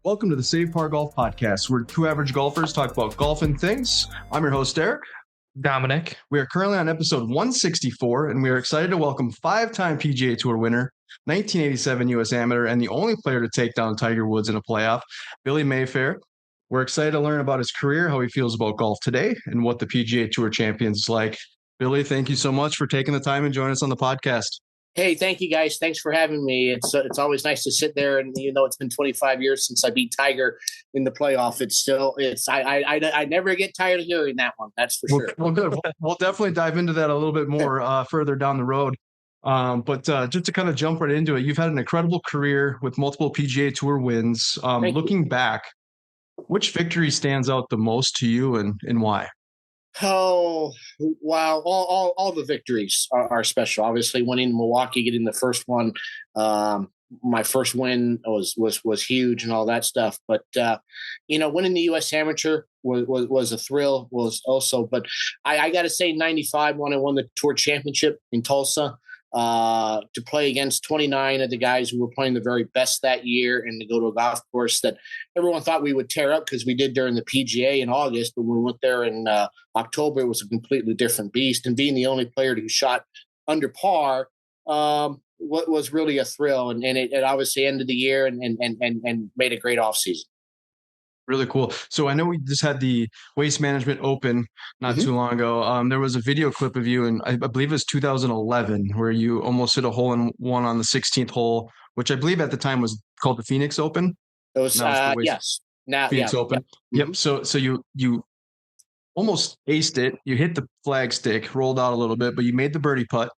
Welcome to the Save Par Golf Podcast, where two average golfers talk about golf and things. I'm your host, Eric. Dominic. We are currently on episode 164, and we are excited to welcome five-time PGA Tour winner, 1987 U.S. Amateur, and the only player to take down Tiger Woods in a playoff, Billy Mayfair. We're excited to learn about his career, how he feels about golf today, and what the PGA Tour champions is like. Billy, thank you so much for taking the time and joining us on the podcast. Hey, thank you guys. Thanks for having me. It's always nice to sit there, and it's been 25 years since I beat Tiger in the playoff. I never get tired of hearing that one. That's for sure. Well, good. We'll definitely dive into that a little bit more further down the road. But just to kind of jump right into it, you've had an incredible career with multiple PGA Tour wins. Looking back, which victory stands out the most to you, and why? Oh, wow. All the victories are special. Obviously, winning in Milwaukee, getting the first one. My first win was huge and all that stuff. But, winning the U.S. Amateur was a thrill, was also. But I got to say, 95, when I won the Tour Championship in Tulsa, to play against 29 of the guys who were playing the very best that year, and to go to a golf course that everyone thought we would tear up because we did during the PGA in August, but when we went there in October, it was a completely different beast. And being the only player who shot under par was really a thrill, and it obviously ended the year and made a great offseason. Really cool. So I know we just had the Waste Management Open not too long ago. There was a video clip of you, and I believe it was 2011, where you almost hit a hole in one on the 16th hole, which I believe at the time was called the Phoenix Open. It was yes. Now Phoenix Open. Yep. So you almost aced it. You hit the flag stick, rolled out a little bit, but you made the birdie putt.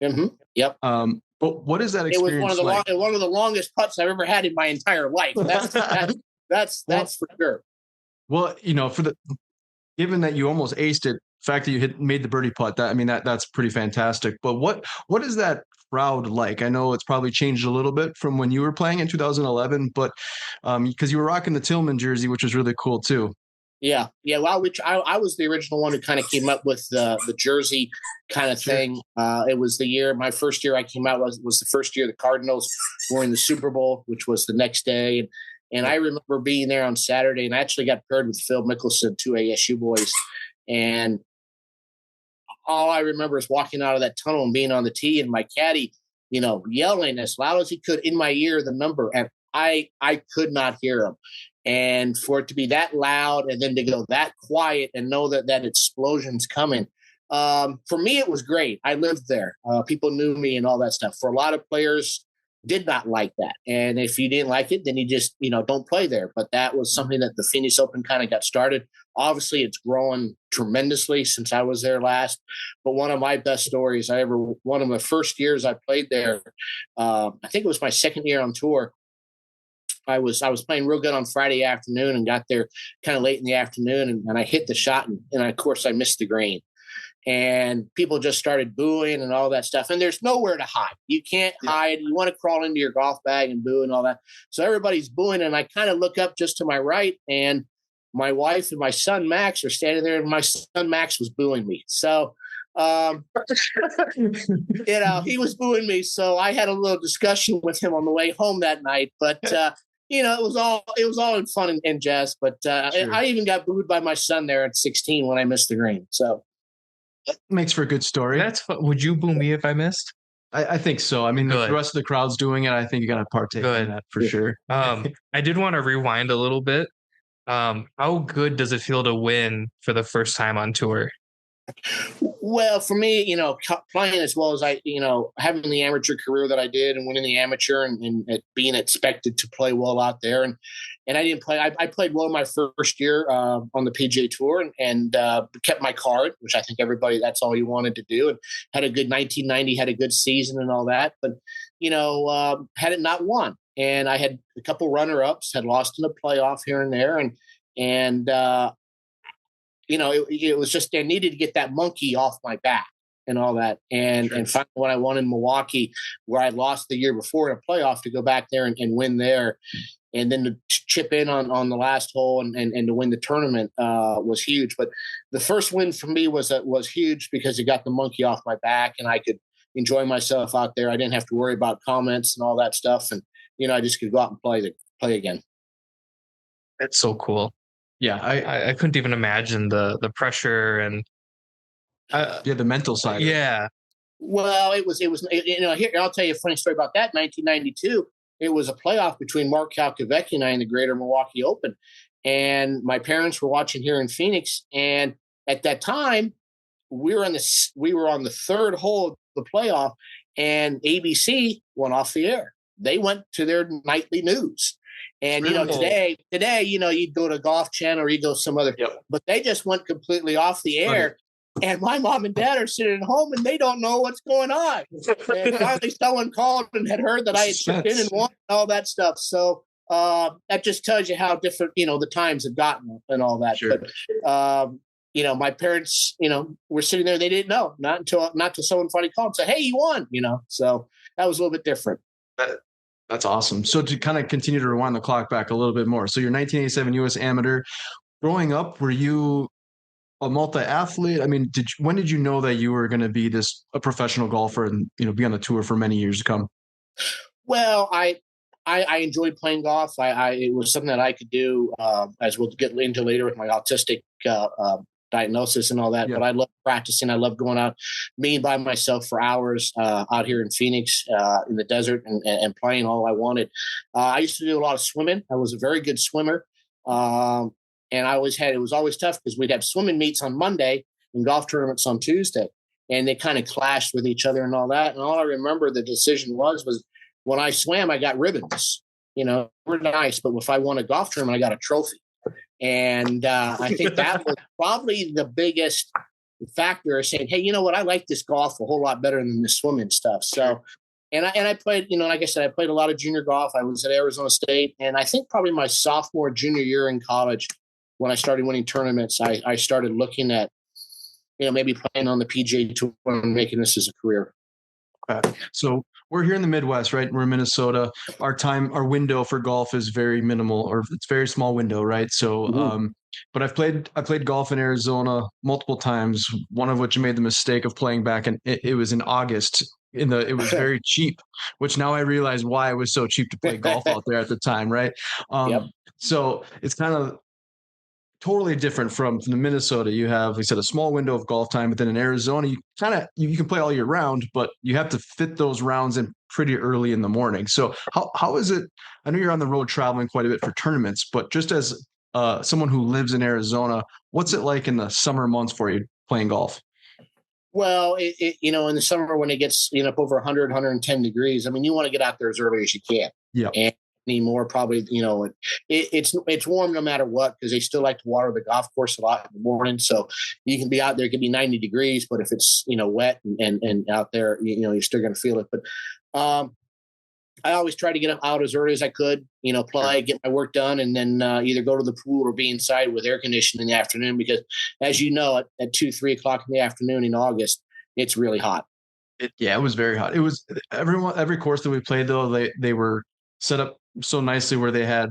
Mm-hmm. Yep. But what is that experience? It was one of the longest putts I've ever had in my entire life. That's for sure. Well, given that you almost aced it, the fact that you made the birdie putt, that's pretty fantastic. But what is that crowd like? I know it's probably changed a little bit from when you were playing in 2011, but because you were rocking the Tillman jersey, which was really cool too. Yeah. Well, which I was the original one who kind of came up with the jersey kind of thing. It was my first year I came out was the first year the Cardinals were in the Super Bowl, which was the next day. And I remember being there on Saturday, and I actually got paired with Phil Mickelson, two ASU boys. And all I remember is walking out of that tunnel and being on the tee, and my caddy, yelling as loud as he could in my ear the number, and I could not hear him. And for it to be that loud and then to go that quiet and know that explosion's coming, for me it was great. I lived there. People knew me and all that stuff. For a lot of players, did not like that. And if you didn't like it, then you just, don't play there. But that was something that the Phoenix Open kind of got started. Obviously, it's grown tremendously since I was there last. But one of my best stories one of the first years I played there, I think it was my second year on tour. I was playing real good on Friday afternoon and got there kind of late in the afternoon. And I hit the shot, and of course, I missed the green. And people just started booing and all that stuff. And there's nowhere to hide. You can't hide. You want to crawl into your golf bag and boo and all that. So everybody's booing. And I kind of look up just to my right, and my wife and my son, Max, are standing there. And my son, Max, was booing me. So, he was booing me. So I had a little discussion with him on the way home that night. But, it was all in fun and jazz. But sure. I even got booed by my son there at 16 when I missed the green. So. Makes for a good story. Would you boo me if I missed? I think so. I mean, the rest of the crowd's doing it. I think you got to partake in that for sure. I did want to rewind a little bit. How good does it feel to win for the first time on tour? Well, for me, playing as well as I, having the amateur career that I did and winning the amateur and being expected to play well out there. And I didn't play. I played well my first year on the PGA Tour and kept my card, which I think everybody, that's all you wanted to do. And had a good 1990, had a good season and all that. But, had it not won. And I had a couple runner-ups, had lost in the playoff here and there. And it was just, I needed to get that monkey off my back and all that. And finally, when I won in Milwaukee, where I lost the year before in a playoff, to go back there and win there, and then to chip in on the last hole and to win the tournament was huge. But the first win for me was huge because it got the monkey off my back, and I could enjoy myself out there. I didn't have to worry about comments and all that stuff, and I just could go out and play again. It's so cool. Yeah, I couldn't even imagine the pressure and the mental side. Yeah. Well, it was here, I'll tell you a funny story about that. 1992, it was a playoff between Mark Kalkovecki and I in the Greater Milwaukee Open, and my parents were watching here in Phoenix. And at that time, we were on the third hole of the playoff, and ABC went off the air. They went to their nightly news. And today, you'd go to Golf Channel or you go some other, but they just went completely off the air. Okay. And my mom and dad are sitting at home and they don't know what's going on. And finally, someone called and had heard that I had chipped in and won all that stuff. So that just tells you how different, the times have gotten and all that. Sure. But, my parents, were sitting there. They didn't know, not until someone finally called and said, "Hey, you won," So that was a little bit different. That's awesome. So to kind of continue to rewind the clock back a little bit more. So you're 1987 U.S. Amateur. Growing up, were you a multi-athlete? I mean, when did you know that you were going to be a professional golfer and, be on the tour for many years to come? Well, I enjoyed playing golf. It was something that I could do, as we'll get into later with my autistic diagnosis and all that. Yeah. But I love practicing. I love going out, being by myself for hours out here in Phoenix in the desert and playing all I wanted. I used to do a lot of swimming. I was a very good swimmer. And it was always tough because we'd have swimming meets on Monday and golf tournaments on Tuesday. And they kind of clashed with each other and all that. And all I remember the decision was when I swam, I got ribbons. Were nice. But if I won a golf tournament, I got a trophy. And I think that was probably the biggest factor of saying, hey, you know what? I like this golf a whole lot better than the swimming stuff. So, and I played, like I said, I played a lot of junior golf. I was at Arizona State. And I think probably my sophomore, junior year in college, when I started winning tournaments, I started looking at, maybe playing on the PGA Tour and making this as a career. Okay. So we're here in the Midwest, right? We're in Minnesota. Our window for golf is very minimal, or it's a very small window, right? So, but I played golf in Arizona multiple times. One of which I made the mistake of playing back, and it was in August. It was very cheap, which now I realize why it was so cheap to play golf out there at the time, right? Yep. So it's kind of totally different from the Minnesota. You have, like I said, a small window of golf time, but then in Arizona, you can play all year round, but you have to fit those rounds in pretty early in the morning. So how is it? I know you're on the road traveling quite a bit for tournaments, but just as someone who lives in Arizona, what's it like in the summer months for you playing golf? Well, in the summer when it gets up over 100, 110 degrees, I mean, you want to get out there as early as you can. Yeah. And anymore, probably, it's warm no matter what, because they still like to water the golf course a lot in the morning. So you can be out there, it can be 90 degrees, but if it's, wet and out there, you're still going to feel it. But I always try to get out as early as I could, play, get my work done, and then either go to the pool or be inside with air conditioning in the afternoon, because as you know, at 2-3 o'clock in the afternoon in August, it's really hot. It was very hot. It was every course that we played, though, they were set up so nicely where they had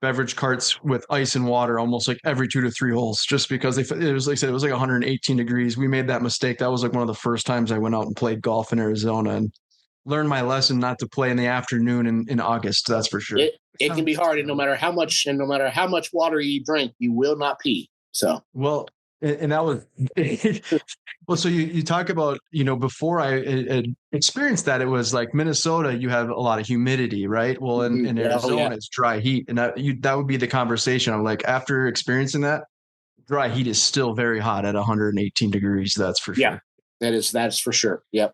beverage carts with ice and water almost like every 2 to 3 holes, just because it was, like I said, it was like 118 degrees. We made that mistake. That was like one of the first times I went out and played golf in Arizona, and learned my lesson not to play in the afternoon in August. That's for sure. It can be hard, and no matter how much water you drink, you will not pee. So, well, and that was well. So you talk about, before I experienced that, it was like Minnesota, you have a lot of humidity, right? Well, in Arizona, it's dry heat, and that would be the conversation. I'm like, after experiencing that, dry heat is still very hot at 118 degrees. That's for sure. Yeah. That's for sure. Yep.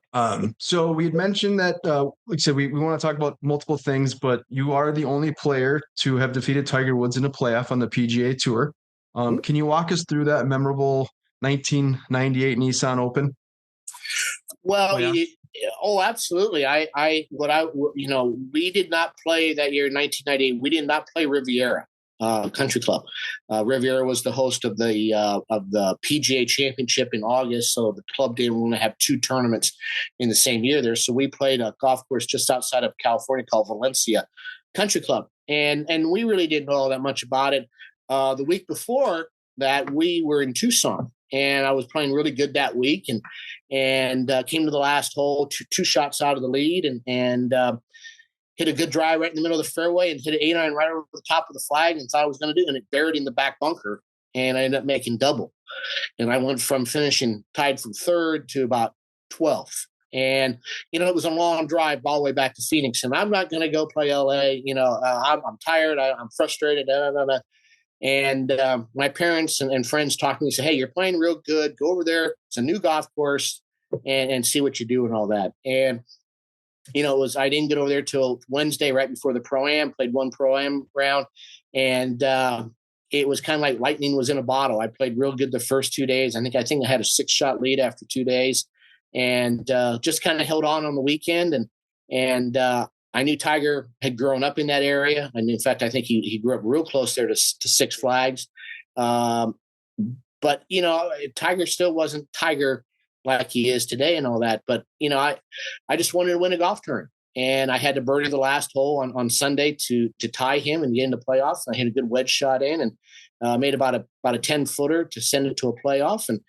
So we had mentioned that, like I said, we want to talk about multiple things, but you are the only player to have defeated Tiger Woods in a playoff on the PGA Tour. Can you walk us through that memorable 1998 Nissan Open? Well, absolutely. We did not play that year in 1998. We did not play Riviera Country Club. Riviera was the host of the PGA Championship in August, so the club didn't want to have 2 tournaments in the same year there. So we played a golf course just outside of California called Valencia Country Club, and we really didn't know all that much about it. The week before that, we were in Tucson, and I was playing really good that week, and came to the last hole, two shots out of the lead, and hit a good drive right in the middle of the fairway and hit an 8-iron right over the top of the flag and thought I was going to do, and it buried in the back bunker, and I ended up making double. And I went from finishing tied from third to about 12th. And, it was a long drive all the way back to Phoenix. And I'm not going to go play LA. I'm tired. I'm frustrated. And my parents and friends talked to me, say, hey, you're playing real good. Go over there. It's a new golf course and see what you do and all that. And, I didn't get over there till Wednesday, right before the Pro-Am, played one Pro-Am round. And it was kind of like lightning was in a bottle. I played real good the first 2 days. I think I had a 6-shot lead after 2 days, and just kind of held on the weekend. And I knew Tiger had grown up in that area. And in fact, I think he grew up real close there to Six Flags. But, Tiger still wasn't Tiger like he is today and all that. But, I just wanted to win a golf tournament. And I had to birdie the last hole on Sunday to tie him and get into playoffs. And I hit a good wedge shot in and made about a 10-footer to send it to a playoff. And,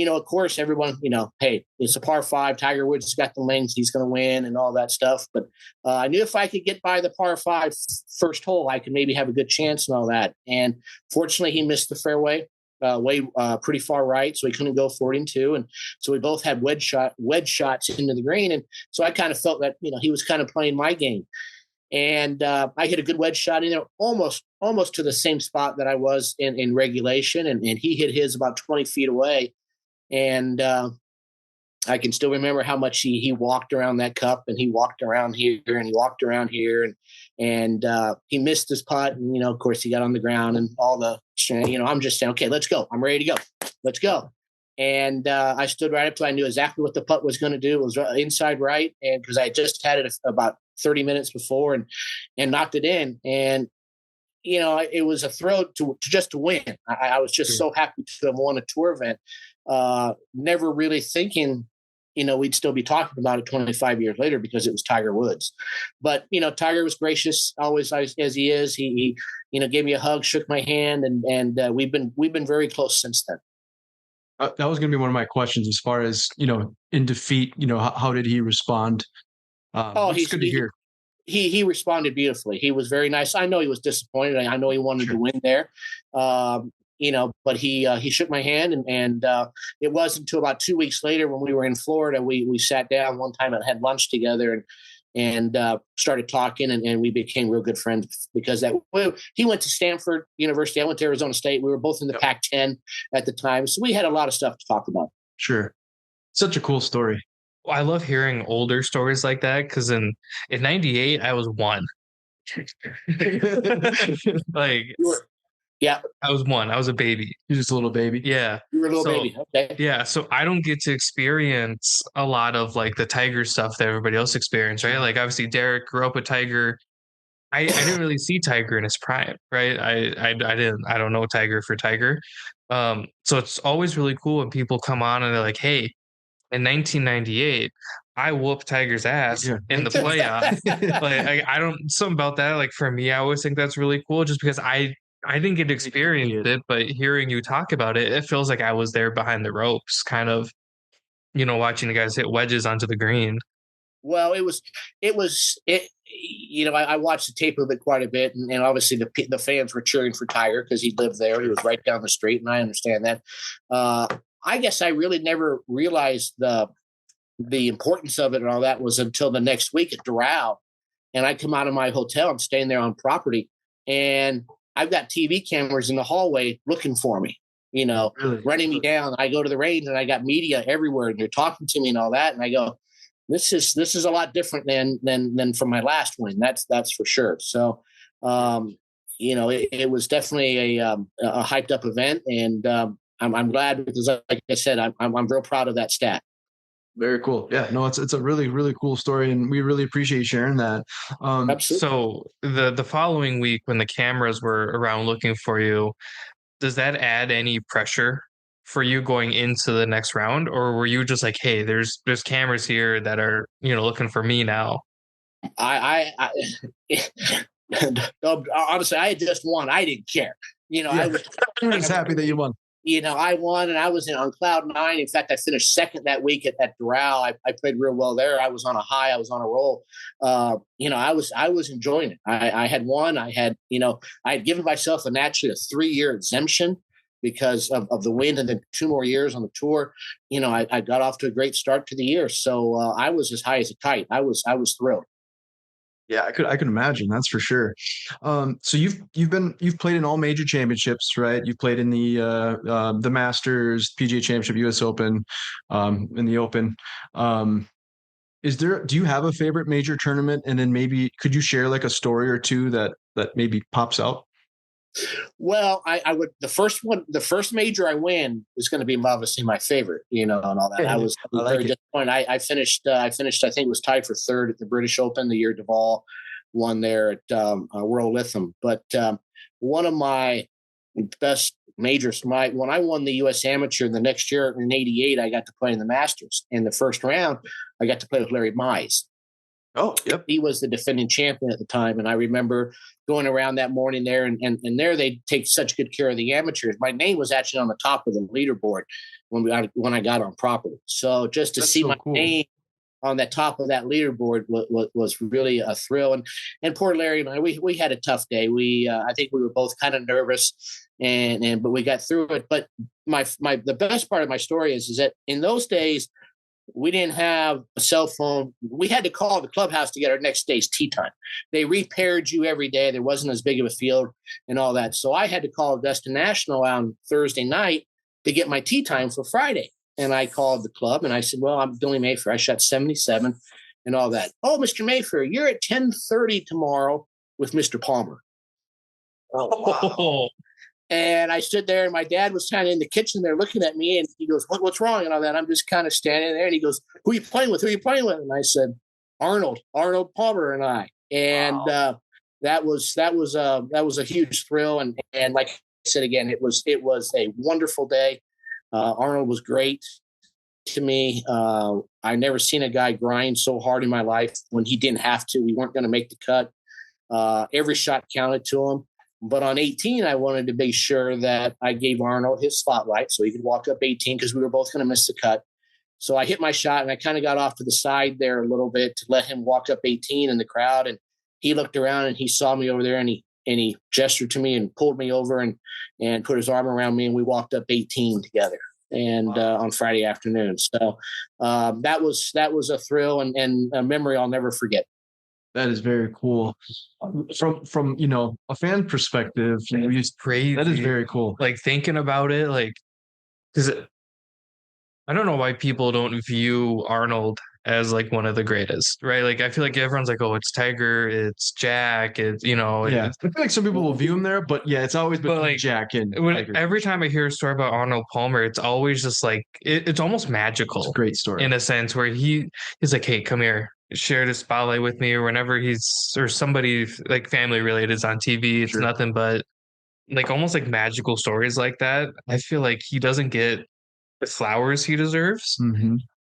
of course, everyone, hey, it's a par 5. Tiger Woods has got the length. He's going to win and all that stuff. But I knew if I could get by the par 5 first hole, I could maybe have a good chance and all that. And fortunately, he missed the fairway. Way pretty far right, so he couldn't go 42, and so we both had wedge shots into the green, and so I kind of felt that he was kind of playing my game, and I hit a good wedge shot in there, almost to the same spot that I was in regulation, and he hit his about 20 feet away, and I can still remember how much he walked around that cup, and he walked around here, and he walked around here, and he missed his putt, and of course he got on the ground and all the I'm just saying, okay, let's go. I'm ready to go. Let's go. And I stood right up till I knew exactly what the putt was going to do. It was inside right, and because I just had it about 30 minutes before and knocked it in. And it was a thrill to win. I was just so happy to have won a tour event. Never really thinking we'd still be talking about it 25 years later because it was Tiger Woods. But, Tiger was gracious always as he is. He gave me a hug, shook my hand, and we've been very close since then. That was going to be one of my questions as far as, in defeat, how did he respond? It's good to hear. He responded beautifully. He was very nice. I know he was disappointed. I know he wanted to win there. But he shook my hand, and it wasn't until about 2 weeks later when we were in Florida, we sat down one time and had lunch together and started talking, and we became real good friends because he went to Stanford University. I went to Arizona State. We were both in the Pac-10 at the time. So we had a lot of stuff to talk about. Sure. Such a cool story. I love hearing older stories like that because in '98, I was 1. Yeah. I was 1. I was a baby. You're just a little baby. Yeah. You were a little baby. Okay. Yeah. So I don't get to experience a lot of like the Tiger stuff that everybody else experienced, right? Like obviously Derek grew up with Tiger. I didn't really see Tiger in his prime, right? I don't know Tiger for Tiger. So it's always really cool when people come on and they're like, hey, in 1998, I whooped Tiger's ass in the playoff. Like I don't something about that. Like for me, I always think that's really cool just because I didn't get to experience it, but hearing you talk about it, it feels like I was there behind the ropes, kind of, watching the guys hit wedges onto the green. Well, it was. I watched the tape of it quite a bit, and obviously the fans were cheering for Tiger because he lived there. He was right down the street, and I understand that. I guess I really never realized the importance of it and all that was until the next week at Doral, and I come out of my hotel. I'm staying there on property, and I've got TV cameras in the hallway looking for me, really? Running me down. I go to the range and I got media everywhere and they're talking to me and all that. And I go, this is a lot different than from my last win. That's for sure. So, it was definitely a hyped up event, and I'm glad because, like I said, I'm real proud of that stat. Very cool. Yeah, no, it's a really, really cool story, and we really appreciate you sharing that. Absolutely. So the following week when the cameras were around looking for you, does that add any pressure for you going into the next round, or were you just like, hey, there's cameras here that are looking for me now? I honestly, I had just won. I didn't care. I was just happy that you won. I won and I was on cloud nine. In fact, I finished second that week at Doral. I played real well there. I was on a high. I was on a roll. I was enjoying it. I had won. I had given myself naturally a 3-year exemption because of the win, and then 2 more years on the tour. I got off to a great start to the year. So I was as high as a kite. I was thrilled. Yeah, I could imagine. That's for sure. So you've played in all major championships, right? You've played in the Masters, PGA Championship, U.S. Open, in the Open. Do you have a favorite major tournament? And then maybe could you share like a story or two that maybe pops out? Well, I would the first major I win is going to be obviously my favorite, and all that. I was very disappointed. I finished. I think it was tied for third at the British Open the year Duval won there at World Lytham. But one of my best majors, when I won the U.S. Amateur the next year in '88, I got to play in the Masters. In the first round, I got to play with Larry Mize. Oh, yep. He was the defending champion at the time. And I remember going around that morning there, and there they take such good care of the amateurs. My name was actually on the top of the leaderboard when I got on property. So just to see my name on the top of that leaderboard was really a thrill. And poor Larry and I, we had a tough day. I think we were both kind of nervous, but we got through it. But the best part of my story is that in those days, we didn't have a cell phone. We had to call the clubhouse to get our next day's tee time. They repaired you every day. There wasn't as big of a field and all that. So I had to call Augusta National on Thursday night to get my tee time for Friday. And I called the club and I said, well, I'm Billy Mayfair. I shot 77 and all that. Oh, Mr. Mayfair, you're at 10:30 tomorrow with Mr. Palmer. Oh, wow. And I stood there, and my dad was kind of in the kitchen there looking at me, and he goes, what's wrong? And all that. I'm just kind of standing there, and he goes, who are you playing with? And I said, Arnold Palmer and I. And wow. That was a huge thrill. And like I said again, it was a wonderful day. Arnold was great to me. I never seen a guy grind so hard in my life when he didn't have to. We weren't going to make the cut. Every shot counted to him. But on 18, I wanted to make sure that I gave Arnold his spotlight so he could walk up 18 because we were both going to miss the cut. So I hit my shot, and I kind of got off to the side there a little bit to let him walk up 18 in the crowd. And he looked around, and he saw me over there, and he gestured to me and pulled me over and put his arm around me, and we walked up 18 together. And on Friday afternoon. So that was a thrill and a memory I'll never forget. That is very cool. From a fan perspective, crazy. That is very cool. Like thinking about it, like because I don't know why people don't view Arnold as like one of the greatest, right? Like I feel like everyone's like, oh, it's Tiger, it's Jack, it's I feel like some people will view him there, but yeah, it's always been like Jack and Tiger. Every time I hear a story about Arnold Palmer, it's always just like it's almost magical. It's a great story in a sense where he's like, hey, come here, share the spotlight with me, or whenever or somebody like family related is on TV, it's nothing but like almost like magical stories like that. I feel like he doesn't get the flowers he deserves,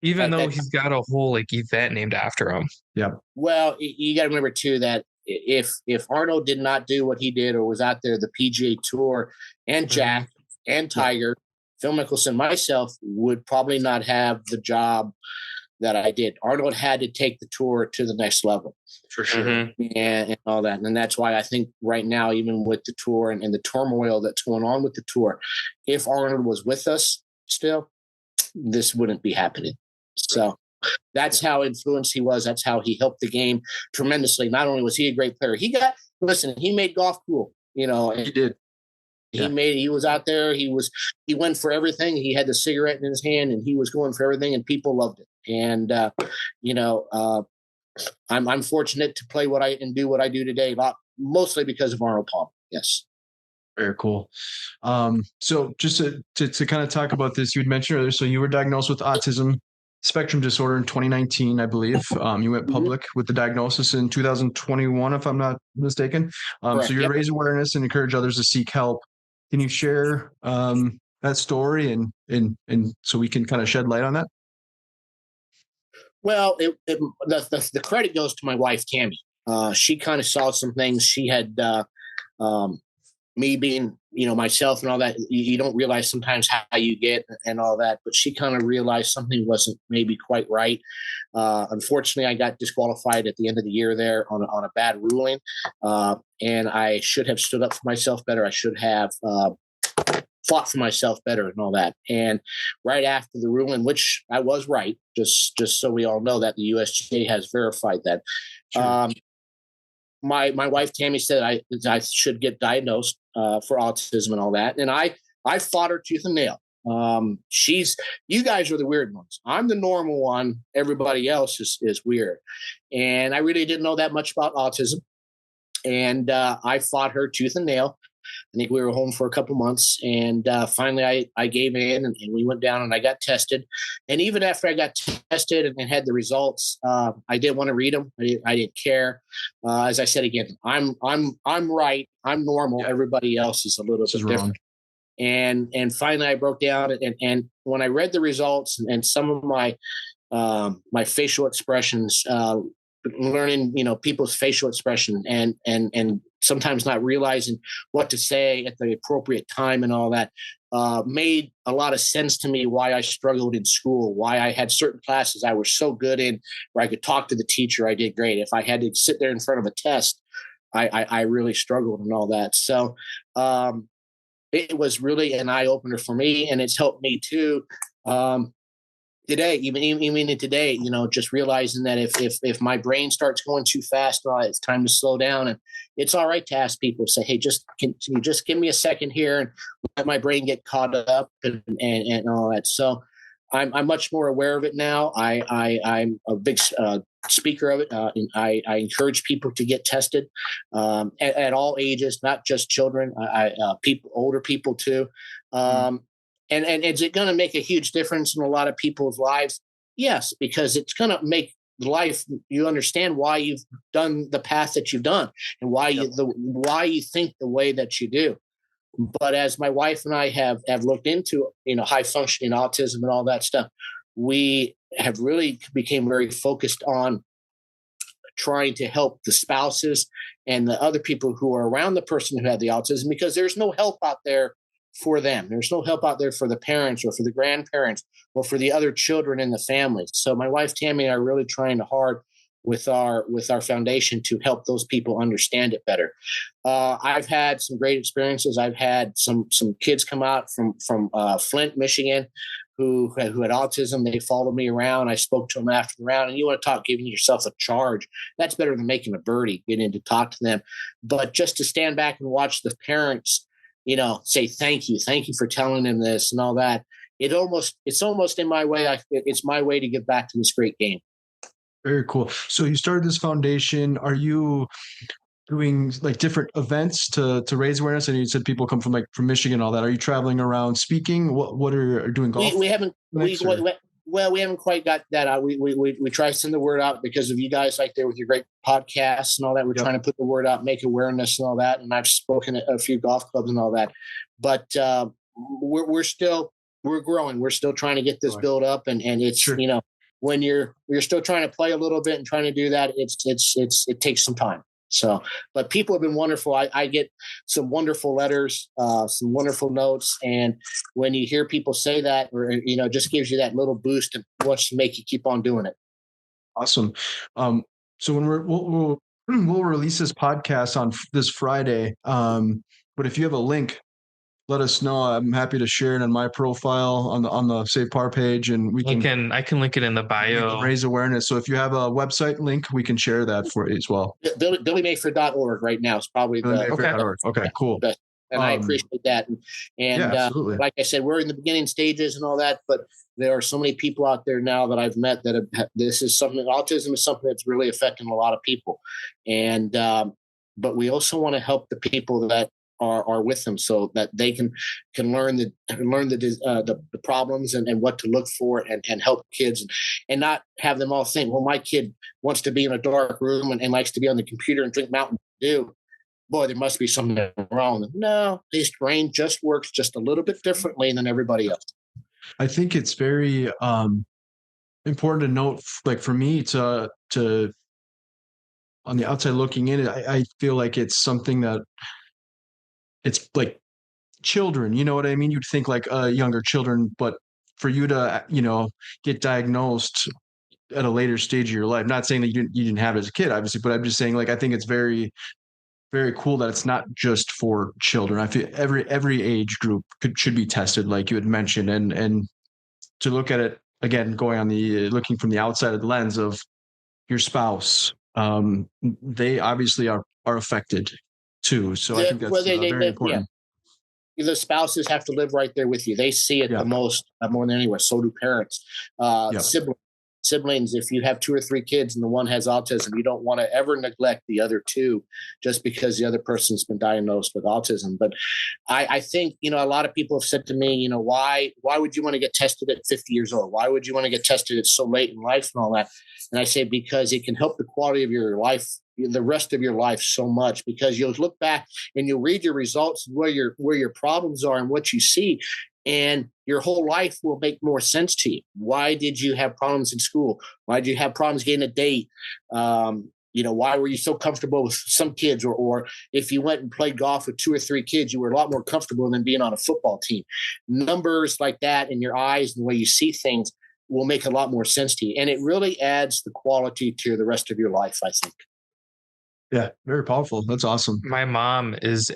even though he's got a whole like event named after him. Yeah. Well, you got to remember too that if Arnold did not do what he did or was out there, the PGA Tour and Jack and Tiger, Phil Mickelson, myself would probably not have the job that I did. Arnold had to take the tour to the next level. For sure. And all that. And that's why I think right now, even with the tour and the turmoil that's going on with the tour, if Arnold was with us still, this wouldn't be happening. So that's how influenced he was. That's how he helped the game tremendously. Not only was he a great player, he made golf cool, and he did. He was out there. He went for everything. He had the cigarette in his hand and he was going for everything and people loved it. And, I'm fortunate to play and do what I do today, mostly because of Arnold Palmer. Yes. Very cool. So just to kind of talk about this, you had mentioned earlier, so you were diagnosed with autism spectrum disorder in 2019, I believe. You went public with the diagnosis in 2021, if I'm not mistaken. So you raise awareness and encourage others to seek help. Can you share that story and so we can kind of shed light on that? Well, the credit goes to my wife, Tammy. She kind of saw some things. She had me being, myself and all that, you don't realize sometimes how you get and all that. But she kind of realized something wasn't maybe quite right. Unfortunately, I got disqualified at the end of the year there on a bad ruling. And I should have stood up for myself better. I should have fought for myself better and all that. And right after the ruling, which I was right, just so we all know that the USGA has verified that. Sure. My wife Tammy said I should get diagnosed for autism and all that, and I fought her tooth and nail. You guys are the weird ones. I'm the normal one. Everybody else is weird, and I really didn't know that much about autism. And I fought her tooth and nail. I think we were home for a couple months, and finally I gave in, and we went down and I got tested. And even after I got tested and had the results, I didn't want to read them. I didn't care. As I said again, I'm right. I'm normal. Yeah. Everybody else is a little bit different. And finally I broke down, and when I read the results and some of my my facial expressions, learning people's facial expression and sometimes not realizing what to say at the appropriate time and all that made a lot of sense to me why I struggled in school, why I had certain classes I was so good in where I could talk to the teacher. I did great. If I had to sit there in front of a test, I really struggled and all that. So it was really an eye-opener for me, and it's helped me too. Today, even today, just realizing that if my brain starts going too fast, it's time to slow down. And it's all right to ask people, say, hey, can you just give me a second here and let my brain get caught up and all that. So I'm much more aware of it now. I'm a big speaker of it. And I encourage people to get tested at all ages, not just children, people, older people too. And is it going to make a huge difference in a lot of people's lives? Yes, because it's going to make life. You understand why you've done the path that you've done and why why you think the way that you do. But as my wife and I have looked into high functioning autism and all that stuff, we have really became very focused on trying to help the spouses and the other people who are around the person who had the autism, because there's no help out there for them. There's no help out there for the parents or for the grandparents or for the other children in the family. So my wife Tammy and I are really trying hard with our foundation to help those people understand it better. I've had some great experiences. I've had some kids come out from Flint, Michigan, who had autism. They followed me around. I spoke to them after the round. And you want to talk giving yourself a charge? That's better than making a birdie, getting to talk to them. But just to stand back and watch the parents, say thank you for telling them this and all that. It's almost in my way. It's my way to give back to this great game. Very cool. So you started this foundation. Are you doing like different events to raise awareness? And you said people come from Michigan and all that. Are you traveling around speaking? What are you doing? Golf? We haven't. We haven't quite got that out. We try to send the word out because of you guys like there with your great podcasts and all that. We're trying to put the word out, make awareness and all that. And I've spoken at a few golf clubs and all that. But we're growing. We're still trying to get this built up, and it's sure. When you're still trying to play a little bit and trying to do that, it takes some time. So, but people have been wonderful. I get some wonderful letters, some wonderful notes. And when you hear people say that, or, just gives you that little boost and wants to make you keep on doing it. Awesome. So when we'll release this podcast on this Friday. But if you have a link, let us know. I'm happy to share it on my profile on the Save Par page, and I can link it in the bio. Raise awareness. So if you have a website link, we can share that for you as well. BillyMayfair.org right now is probably Okay, cool. Best. And I appreciate that. And like I said, we're in the beginning stages and all that, but there are so many people out there now that I've met that autism is something that's really affecting a lot of people. And but we also want to help the people that are with them so that they can learn the problems and what to look for and help kids and not have them all think, well, my kid wants to be in a dark room and likes to be on the computer and drink Mountain Dew. Boy, there must be something wrong. No, his brain just works just a little bit differently than everybody else. I think it's very important to note, like for me to on the outside looking in, I feel like it's something that it's like children, you know what I mean? You'd think like younger children, but for you to, get diagnosed at a later stage of your life, not saying that you didn't have it as a kid, obviously, but I'm just saying, like, I think it's very, very cool that it's not just for children. I feel every age group should be tested, like you had mentioned, and to look at it again, going on the looking from the outside of the lens of your spouse, they obviously are affected too. So I think that's very important. Yeah. The spouses have to live right there with you. They see it the most, more than anywhere. So do parents, siblings. If you have 2 or 3 kids and the one has autism, you don't want to ever neglect the other 2 just because the other person's been diagnosed with autism. But I think, a lot of people have said to me, why would you want to get tested at 50 years old? Why would you want to get tested at so late in life and all that? And I say, because it can help the quality of your life, the rest of your life, so much, because you'll look back and you'll read your results, where your problems are and what you see, and your whole life will make more sense to you. Why did you have problems in school? Why did you have problems getting a date? Why were you so comfortable with some kids? Or if you went and played golf with 2 or 3 kids, you were a lot more comfortable than being on a football team. Numbers like that in your eyes and the way you see things will make a lot more sense to you. And it really adds the quality to the rest of your life, I think. Yeah, very powerful. That's awesome. My mom is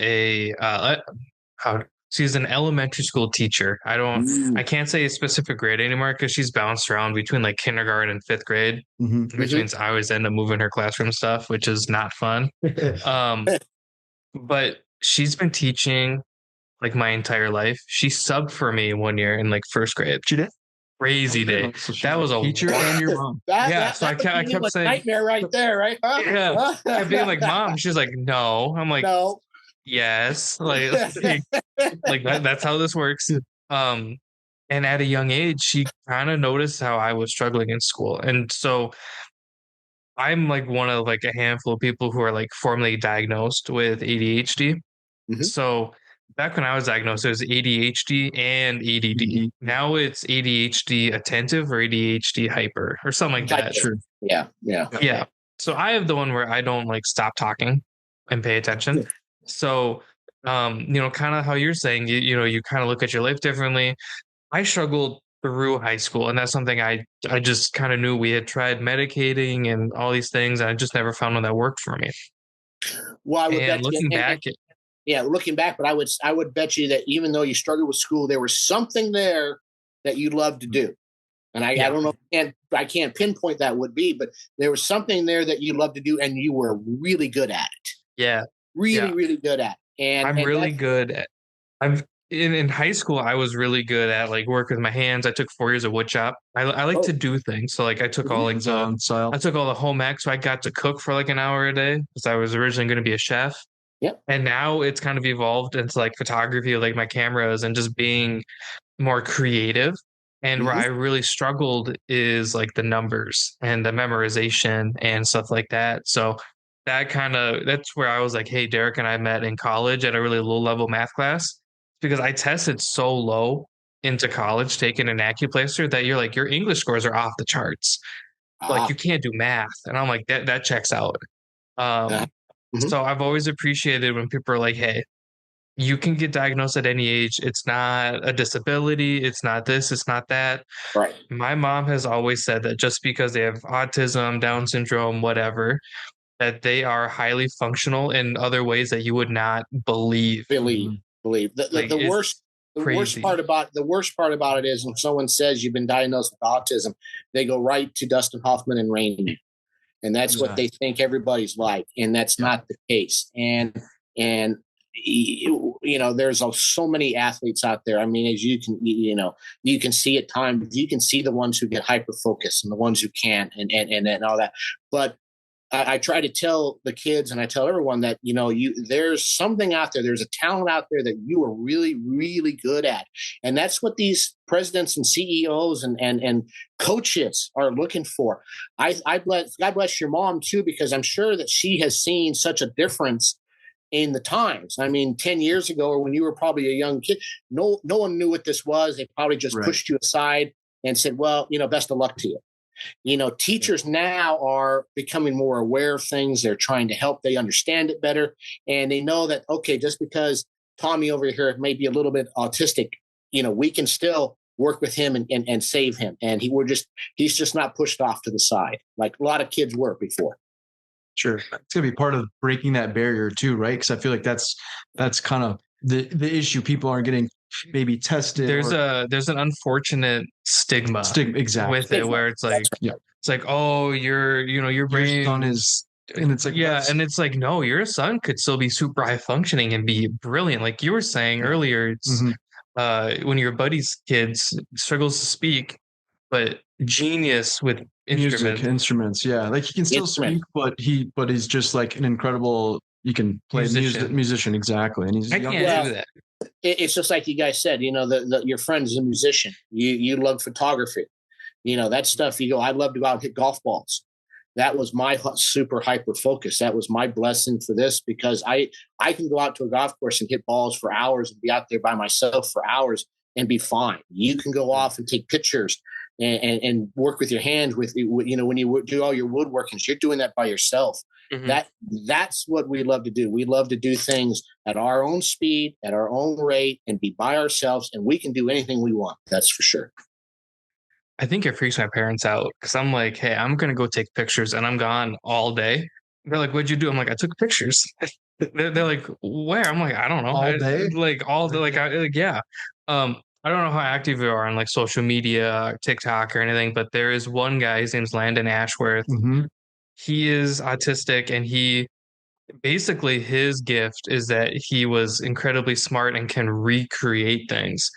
she's an elementary school teacher. I can't say a specific grade anymore because she's bounced around between like kindergarten and 5th grade, which means I always end up moving her classroom stuff, which is not fun. But she's been teaching like my entire life. She subbed for me one year in like 1st grade. She did? Crazy day. So that was a teacher and your mom. So I kept saying nightmare right there, right? Huh? Yeah. I'd be like, Mom. She's like, no. I'm like, no. Yes. Like that's how this works. And at a young age, she kind of noticed how I was struggling in school. And so I'm like one of like a handful of people who are like formally diagnosed with ADHD. So back when I was diagnosed, it was ADHD and ADD. Now it's ADHD attentive or ADHD hyper or something like that. Sure. Yeah. So I have the one where I don't like stop talking and pay attention. So, kind of how you're saying, you kind of look at your life differently. I struggled through high school, and that's something I just kind of knew. We had tried medicating and all these things, and I just never found one that worked for me. Well, I would bet looking back, looking back, but I would bet you that even though you struggled with school, there was something there that you loved to do. And I don't know, and I can't pinpoint that would be, but there was something there that you loved to do, and you were really good at it. Yeah. Really good at it. And I'm really good at. In high school, I was really good at like work with my hands. I took 4 years of wood shop. I like to do things. So like I took all like I took all the home ec, so I got to cook for like an hour a day because I was originally going to be a chef. Yep. And now it's kind of evolved into like photography, like my cameras, and just being more creative. And where I really struggled is like the numbers and the memorization and stuff like that. So that's where I was like, hey, Derek and I met in college at a really low level math class because I tested so low into college taking an acuplacer that you're like, your English scores are off the charts. Like you can't do math. And I'm like, that checks out. So I've always appreciated when people are like, hey, you can get diagnosed at any age. It's not a disability. It's not this. It's not that. Right. My mom has always said that just because they have autism, Down syndrome, whatever, that they are highly functional in other ways that you would not believe. The worst part about it is when someone says you've been diagnosed with autism, they go right to Dustin Hoffman and Rain Man. And that's what they think everybody's like. And that's not the case. And there's so many athletes out there. I mean, as you can see at times, you can see the ones who get hyper focused and the ones who can't and all that. But I try to tell the kids and I tell everyone that, there's something out there. There's a talent out there that you are really, really good at. And that's what these presidents and CEOs and coaches are looking for. God bless your mom too, because I'm sure that she has seen such a difference in the times. I mean, 10 years ago, or when you were probably a young kid, no one knew what this was. They probably just pushed you aside and said, well, best of luck to you. Teachers now are becoming more aware of things. They're trying to help. They understand it better. And they know that, okay, just because Tommy over here may be a little bit autistic, we can still work with him and save him. And he's just not pushed off to the side like a lot of kids were before. Sure. It's going to be part of breaking that barrier too, right? Because I feel like that's kind of the issue. People aren't getting maybe tested. There's an unfortunate stigma exactly with it, where it's like, it's like, oh, your brain your son is, and it's like, and it's like, no, your son could still be super high functioning and be brilliant. Like you were saying earlier, it's when your buddy's kids struggles to speak, but genius with instruments. Yeah, like he can still speak, but he's just like an incredible. You can play musician exactly, and I can't do that. It's just like you guys said. Your friend's a musician. You love photography. That stuff. You go. I'd love to go out and hit golf balls. That was my super hyper focus. That was my blessing for this, because I can go out to a golf course and hit balls for hours and be out there by myself for hours and be fine. You can go off and take pictures and work with your hands when you do all your woodworkings, you're doing that by yourself. That's what we love to do. We love to do things at our own speed, at our own rate, and be by ourselves, and we can do anything we want. That's for sure. I think it freaks my parents out, because I'm like, hey, I'm going to go take pictures, and I'm gone all day. They're like, what'd you do? I'm like, I took pictures. They're like, where? I'm like, I don't know. All day? All day. Yeah. I don't know how active you are on like social media, TikTok or anything, but there is one guy, his name's Landon Ashworth. He is autistic, and basically his gift is that he was incredibly smart and can recreate things.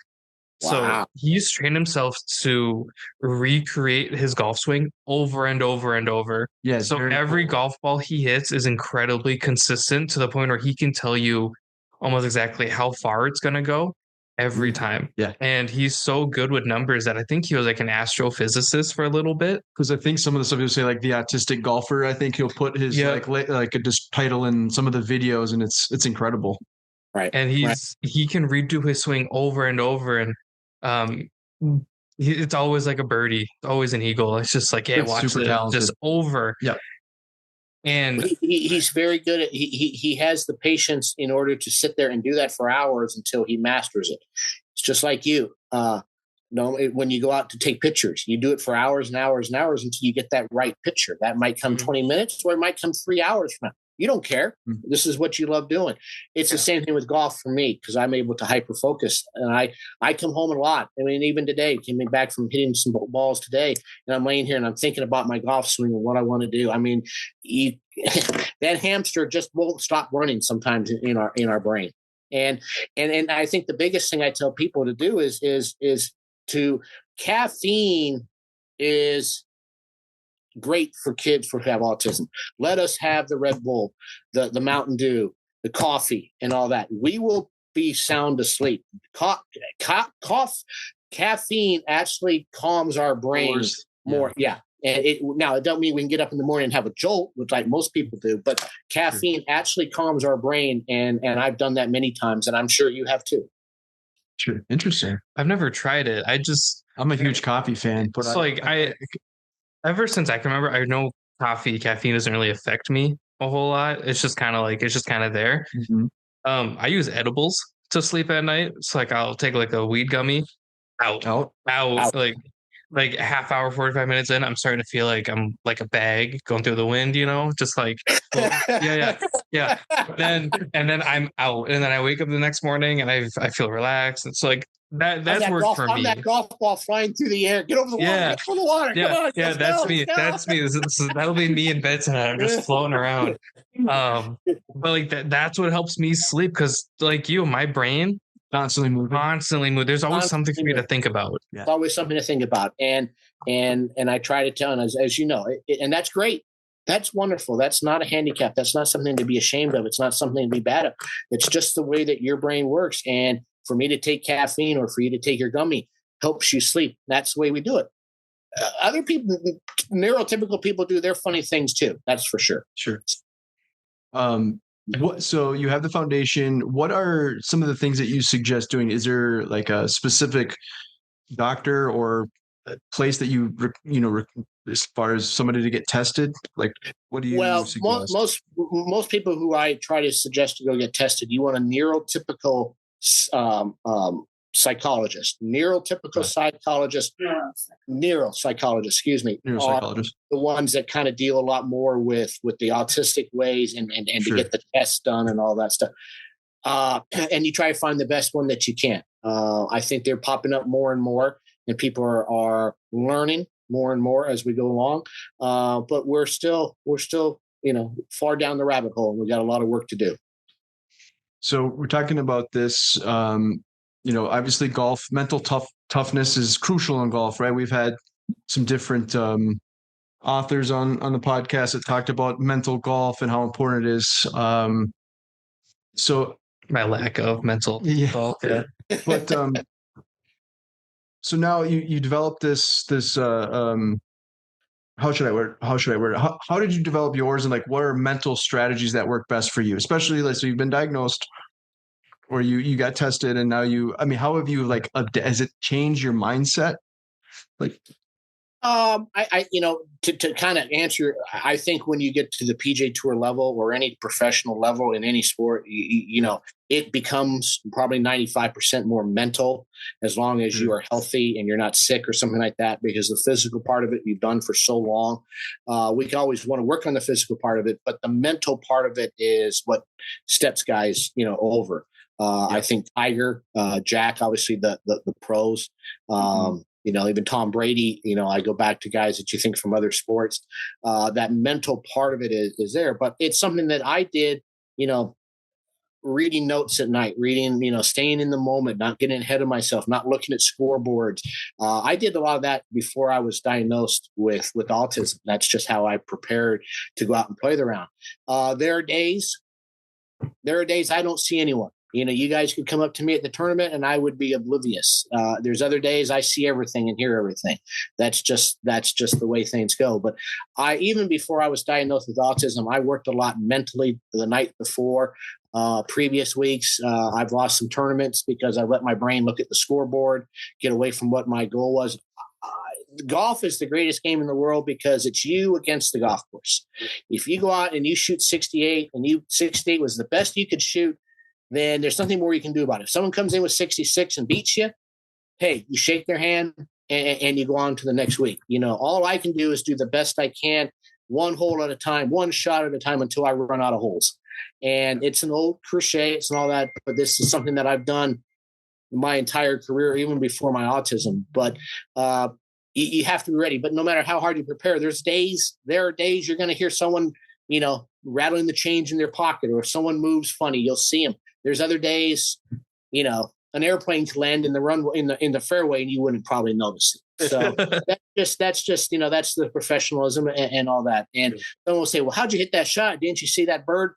Wow. So he's trained himself to recreate his golf swing over and over and over. Yeah. So every golf ball he hits is incredibly consistent, to the point where he can tell you almost exactly how far it's going to go every time. Yeah. And he's so good with numbers that I think he was like an astrophysicist for a little bit. Because I think some of the stuff he'll say, like the autistic golfer, I think he'll put his like a title in some of the videos, and it's incredible. Right. And he can redo his swing over and over, and it's always like a birdie, always an eagle. It's just like, yeah, watch it just over. Yeah. And he's very good at he has the patience in order to sit there and do that for hours until he masters it. It's just like you. When you go out to take pictures, you do it for hours and hours and hours until you get that right picture. That might come 20 minutes, or it might come 3 hours from now. You don't care. This is what you love doing. It's the same thing with golf for me, because I'm able to hyper focus, and I come home a lot. I mean, even today, came back from hitting some balls today, and I'm laying here and I'm thinking about my golf swing and what I want to do. I mean, that hamster just won't stop running sometimes in our brain. And I think the biggest thing I tell people to do is to caffeine is great for kids who have autism. Let us have the Red Bull, the Mountain Dew, the coffee, and all that. We will be sound asleep. Caffeine actually calms our brains more. Yeah. And it don't mean we can get up in the morning and have a jolt, which like most people do, but caffeine actually calms our brain. And I've done that many times, and I'm sure you have too. Sure. Interesting. I've never tried it. I'm a huge coffee fan. But ever since I can remember, I know caffeine doesn't really affect me a whole lot. It's just kind of there. I use edibles to sleep at night. It's like I'll take like a weed gummy. Out. Like a half hour, 45 minutes in, I'm starting to feel like I'm like a bag going through the wind, just like, yeah. And then I'm out, and then I wake up the next morning and I feel relaxed. It's like that's worked for me. I'm that golf ball flying through the air. Get over the water. Get over the water. Yeah, Come on, that's me. That's me. That'll be me in bed tonight. I'm just floating around. But like that's what helps me sleep, because like my brain constantly move. There's always something for me to think about. Yeah. It's always something to think about. And I try to tell, and as you know, and that's great. That's wonderful. That's not a handicap. That's not something to be ashamed of. It's not something to be bad of. It's just the way that your brain works. And for me to take caffeine or for you to take your gummy helps you sleep. That's the way we do it. Other people, neurotypical people, do their funny things too. That's for sure. Sure. So you have the foundation. What are some of the things that you suggest doing? Is there like a specific doctor or a place that you as far as somebody to get tested? Like, what do you suggest? Most people who I try to suggest to go get tested, you want a neurotypical psychologist, neuropsychologist, excuse me, neuropsychologist. The ones that kind of deal a lot more with the autistic ways and to get the tests done and all that stuff. And you try to find the best one that you can. I think they're popping up more and more, and people are learning more and more as we go along. But we're still, far down the rabbit hole, and we got a lot of work to do. So we're talking about this, obviously golf, mental toughness is crucial in golf, right? We've had some different authors on the podcast that talked about mental golf and how important it is. So my lack of mental golf. Yeah. But so now you developed this how should I word it? How did you develop yours, and like what are mental strategies that work best for you? Especially so you've been diagnosed, or you got tested, and now how have you has it changed your mindset? Like to kind of answer, I think when you get to the PGA Tour level or any professional level in any sport, it becomes probably 95% more mental, as long as you are healthy and you're not sick or something like that, because the physical part of it you've done for so long. We can always want to work on the physical part of it, but the mental part of it is what steps guys, over. I think Tiger, Jack, obviously the pros, even Tom Brady, I go back to guys that you think from other sports, that mental part of it is there, but it's something that I did, reading notes at night, staying in the moment, not getting ahead of myself, not looking at scoreboards. I did a lot of that before I was diagnosed with autism. That's just how I prepared to go out and play the round. There are days I don't see anyone. You guys could come up to me at the tournament and I would be oblivious. There's other days I see everything and hear everything. That's just the way things go. But even before I was diagnosed with autism, I worked a lot mentally the night before. Previous weeks, I've lost some tournaments because I let my brain look at the scoreboard, get away from what my goal was. Golf is the greatest game in the world because it's you against the golf course. If you go out and you shoot 68 and 68 was the best you could shoot, then there's nothing more you can do about it. If someone comes in with 66 and beats you, hey, you shake their hand and you go on to the next week. All I can do is do the best I can, one hole at a time, one shot at a time, until I run out of holes. And it's an old cliche, it's and all that, but this is something that I've done my entire career, even before my autism. But you have to be ready. But no matter how hard you prepare, there are days you're going to hear someone, rattling the change in their pocket, or if someone moves funny, you'll see them. There's other days, an airplane can land in the runway in the fairway and you wouldn't probably notice it. So that's just that's the professionalism and all that. And someone will say, well, how'd you hit that shot? Didn't you see that bird?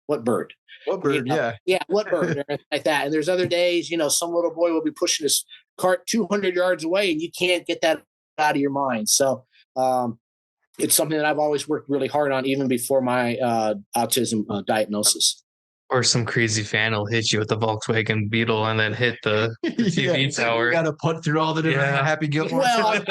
What bird? What bird? Yeah. What bird? Like that. And there's other days, some little boy will be pushing his cart 200 yards away and you can't get that out of your mind. So it's something that I've always worked really hard on, even before my autism diagnosis. Or some crazy fan will hit you with the Volkswagen Beetle and then hit the TV tower. You got to put through all the different Happy Gilmore. Well,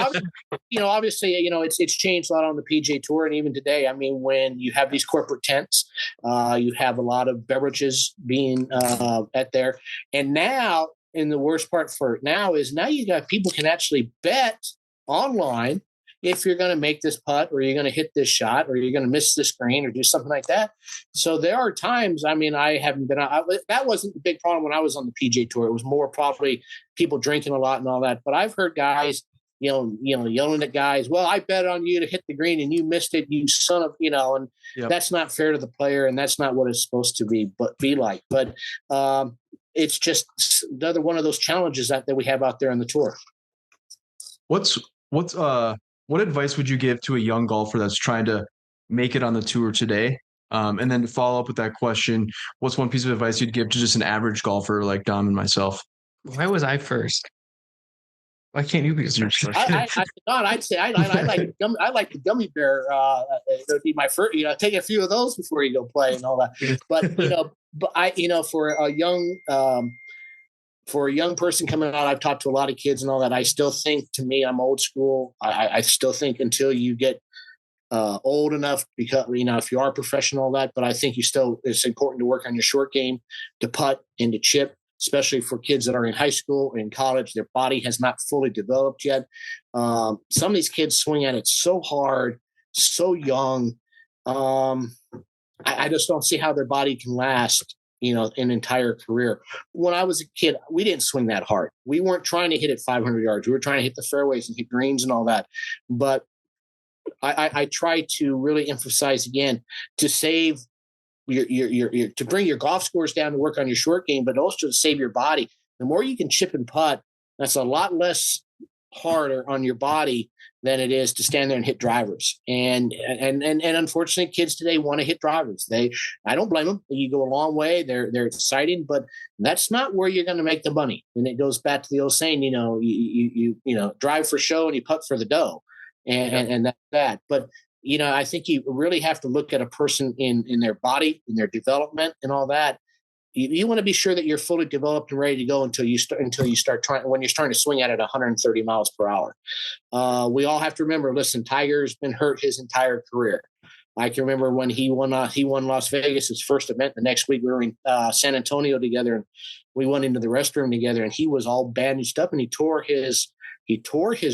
obviously, it's changed a lot on the PGA Tour, and even today. I mean, when you have these corporate tents, you have a lot of beverages being at there, and now, and the worst part for it now is you got people can actually bet online if you're going to make this putt, or you're going to hit this shot, or you're going to miss this green, or do something like that. So there are times, I haven't been out. That wasn't the big problem when I was on the PGA Tour. It was more probably people drinking a lot and all that. But I've heard guys, yelling at guys, well, I bet on you to hit the green and you missed it, you son of, and that's not fair to the player, and that's not what it's supposed to be like. But it's just another one of those challenges that we have out there on the tour. What advice would you give to a young golfer that's trying to make it on the tour today? And then to follow up with that question, what's one piece of advice you'd give to just an average golfer like Dom and myself? Why was I first? Why can't you be first? I'd say I like the gummy bear. It would be my first. Take a few of those before you go play and all that. But for a young for a young person coming out, I've talked to a lot of kids and all that. I still think, to me, I'm old school. I still think until you get old enough, because if you are professional, all that. But I think it's important to work on your short game, to putt and to chip, especially for kids that are in high school or in college. Their body has not fully developed yet. Some of these kids swing at it so hard, so young. I just don't see how their body can last an entire career. When I was a kid, we didn't swing that hard. We weren't trying to hit it 500 yards. We were trying to hit the fairways and hit greens and all that. But I try to really emphasize again to save your to bring your golf scores down to work on your short game, but also to save your body. The more you can chip and putt, that's a lot less harder on your body than it is to stand there and hit drivers. And unfortunately, kids today want to hit drivers. I don't blame them. You go a long way. They're exciting, but that's not where you're going to make the money. And it goes back to the old saying, you drive for show and you putt for the dough, and that's that. But I think you really have to look at a person in their body, in their development, and all that. You want to be sure that you're fully developed and ready to go until you start trying, when you're starting to swing at it 130 miles per hour. We all have to remember, listen, Tiger's been hurt his entire career. I can remember when he won Las Vegas, his first event. The next week we were in San Antonio together, and we went into the restroom together, and he was all bandaged up, and he tore his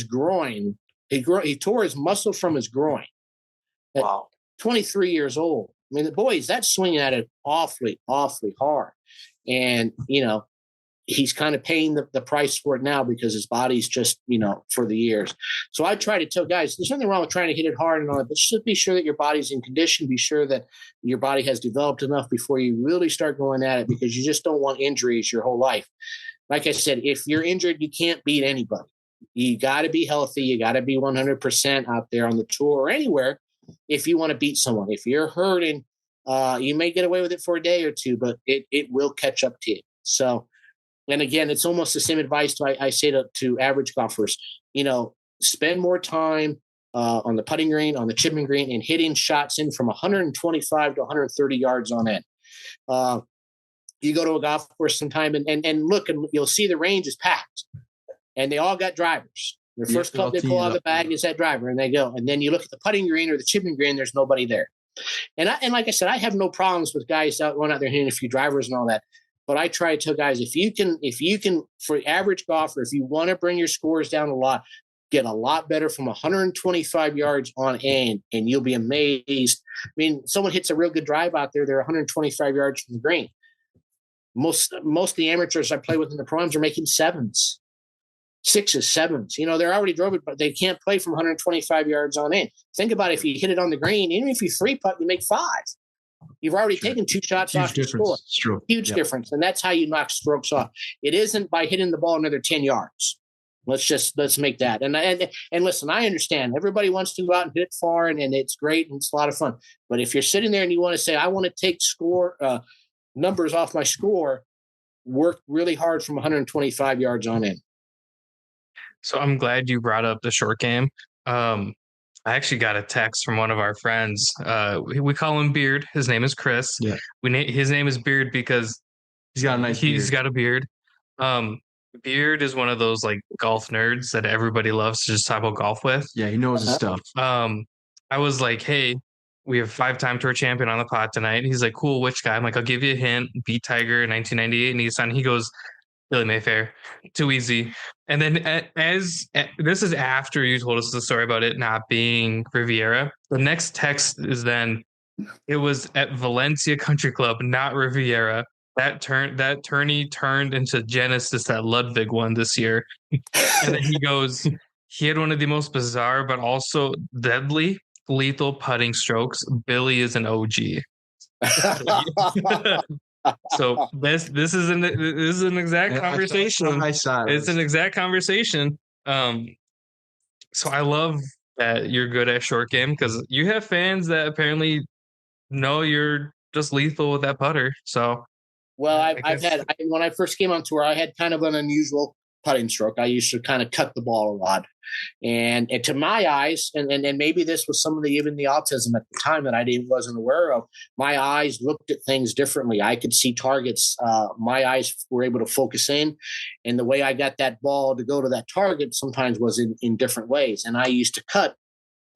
groin. He tore his muscle from his groin. Wow. 23 years old. I mean, the boys, that's swinging at it awfully, awfully hard. And, he's kind of paying the price for it now because his body's just, for the years. So I try to tell guys, there's nothing wrong with trying to hit it hard and all that, but just be sure that your body's in condition. Be sure that your body has developed enough before you really start going at it, because you just don't want injuries your whole life. Like I said, if you're injured, you can't beat anybody. You got to be healthy. You got to be 100% out there on the tour or anywhere. If you want to beat someone, if you're hurting, you may get away with it for a day or two, but it will catch up to you. So, and again, it's almost the same advice I say to average golfers, spend more time on the putting green, on the chipping green, and hitting shots in from 125 to 130 yards on end. You go to a golf course sometime and look, and you'll see the range is packed, and they all got drivers. The first club they pull out of the bag is that driver, and they go. And then you look at the putting green or the chipping green, there's nobody there. And like I said, I have no problems with guys going out there hitting a few drivers and all that. But I try to tell guys, if you can, for average golfer, if you want to bring your scores down a lot, get a lot better from 125 yards on end, and you'll be amazed. I mean, someone hits a real good drive out there, they're 125 yards from the green. Most of the amateurs I play with in the proms are making sevens. 6s, 7s. They're already drove it, but they can't play from 125 yards on in. Think about if you hit it on the green, even if you 3-putt, you make 5. You've already taken 2 shots off the score. It's true. Huge difference. And that's how you knock strokes off. It isn't by hitting the ball another 10 yards. Let's make that. And listen, I understand everybody wants to go out and hit it far, and it's great and it's a lot of fun. But if you're sitting there and you want to say, I want to take numbers off my score, work really hard from 125 yards on in. So I'm glad you brought up the short game. I actually got a text from one of our friends. We call him Beard. His name is Chris. Yeah. His name is Beard because he's got a nice beard. He's got a beard. Beard is one of those like golf nerds that everybody loves to just talk about golf with. Yeah, he knows his stuff. I was like, hey, we have 5-time tour champion on the pod tonight. And he's like, cool, which guy? I'm like, I'll give you a hint. Beat Tiger in 1998 in Nissan. He goes, Billy Mayfair, too easy. And then this is after you told us the story about it not being Riviera. The next text is then, it was at Valencia Country Club, not Riviera. That tourney turned into Genesis, that Ludwig one this year. And then he goes, he had one of the most bizarre but also deadly lethal putting strokes. Billy is an OG. So this is an exact conversation. It's an exact conversation. So I love that you're good at short game, because you have fans that apparently know you're just lethal with that putter. So well, I've had when I first came on tour, I had kind of an unusual putting stroke. I used to kind of cut the ball a lot. And to my eyes, and maybe this was some of even the autism at the time that I wasn't aware of, my eyes looked at things differently. I could see targets. My eyes were able to focus in, and the way I got that ball to go to that target sometimes was in different ways. And I used to cut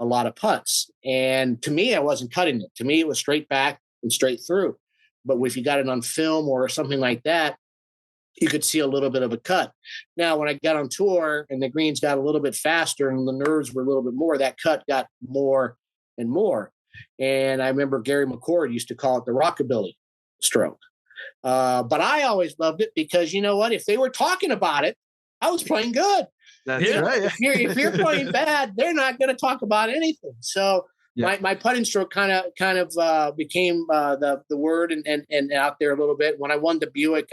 a lot of putts. And to me, I wasn't cutting it. To me, it was straight back and straight through. But if you got it on film or something like that, you could see a little bit of a cut. Now, when I got on tour and the greens got a little bit faster and the nerves were a little bit more, that cut got more and more. And I remember Gary McCord used to call it the rockabilly stroke. But I always loved it because, you know what? If they were talking about it, I was playing good. That's right. If you're playing bad, they're not going to talk about anything. So my putting stroke kind of became the word and out there a little bit. When I won the Buick,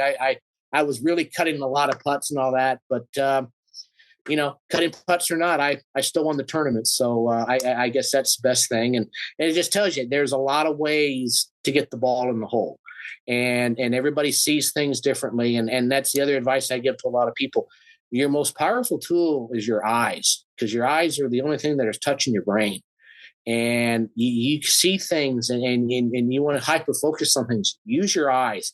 I was really cutting a lot of putts and all that, but cutting putts or not, I still won the tournament. So I guess that's the best thing. And it just tells you there's a lot of ways to get the ball in the hole, and everybody sees things differently. And that's the other advice I give to a lot of people. Your most powerful tool is your eyes, because your eyes are the only thing that is touching your brain. And you see things and you want to hyper focus on things. Use your eyes.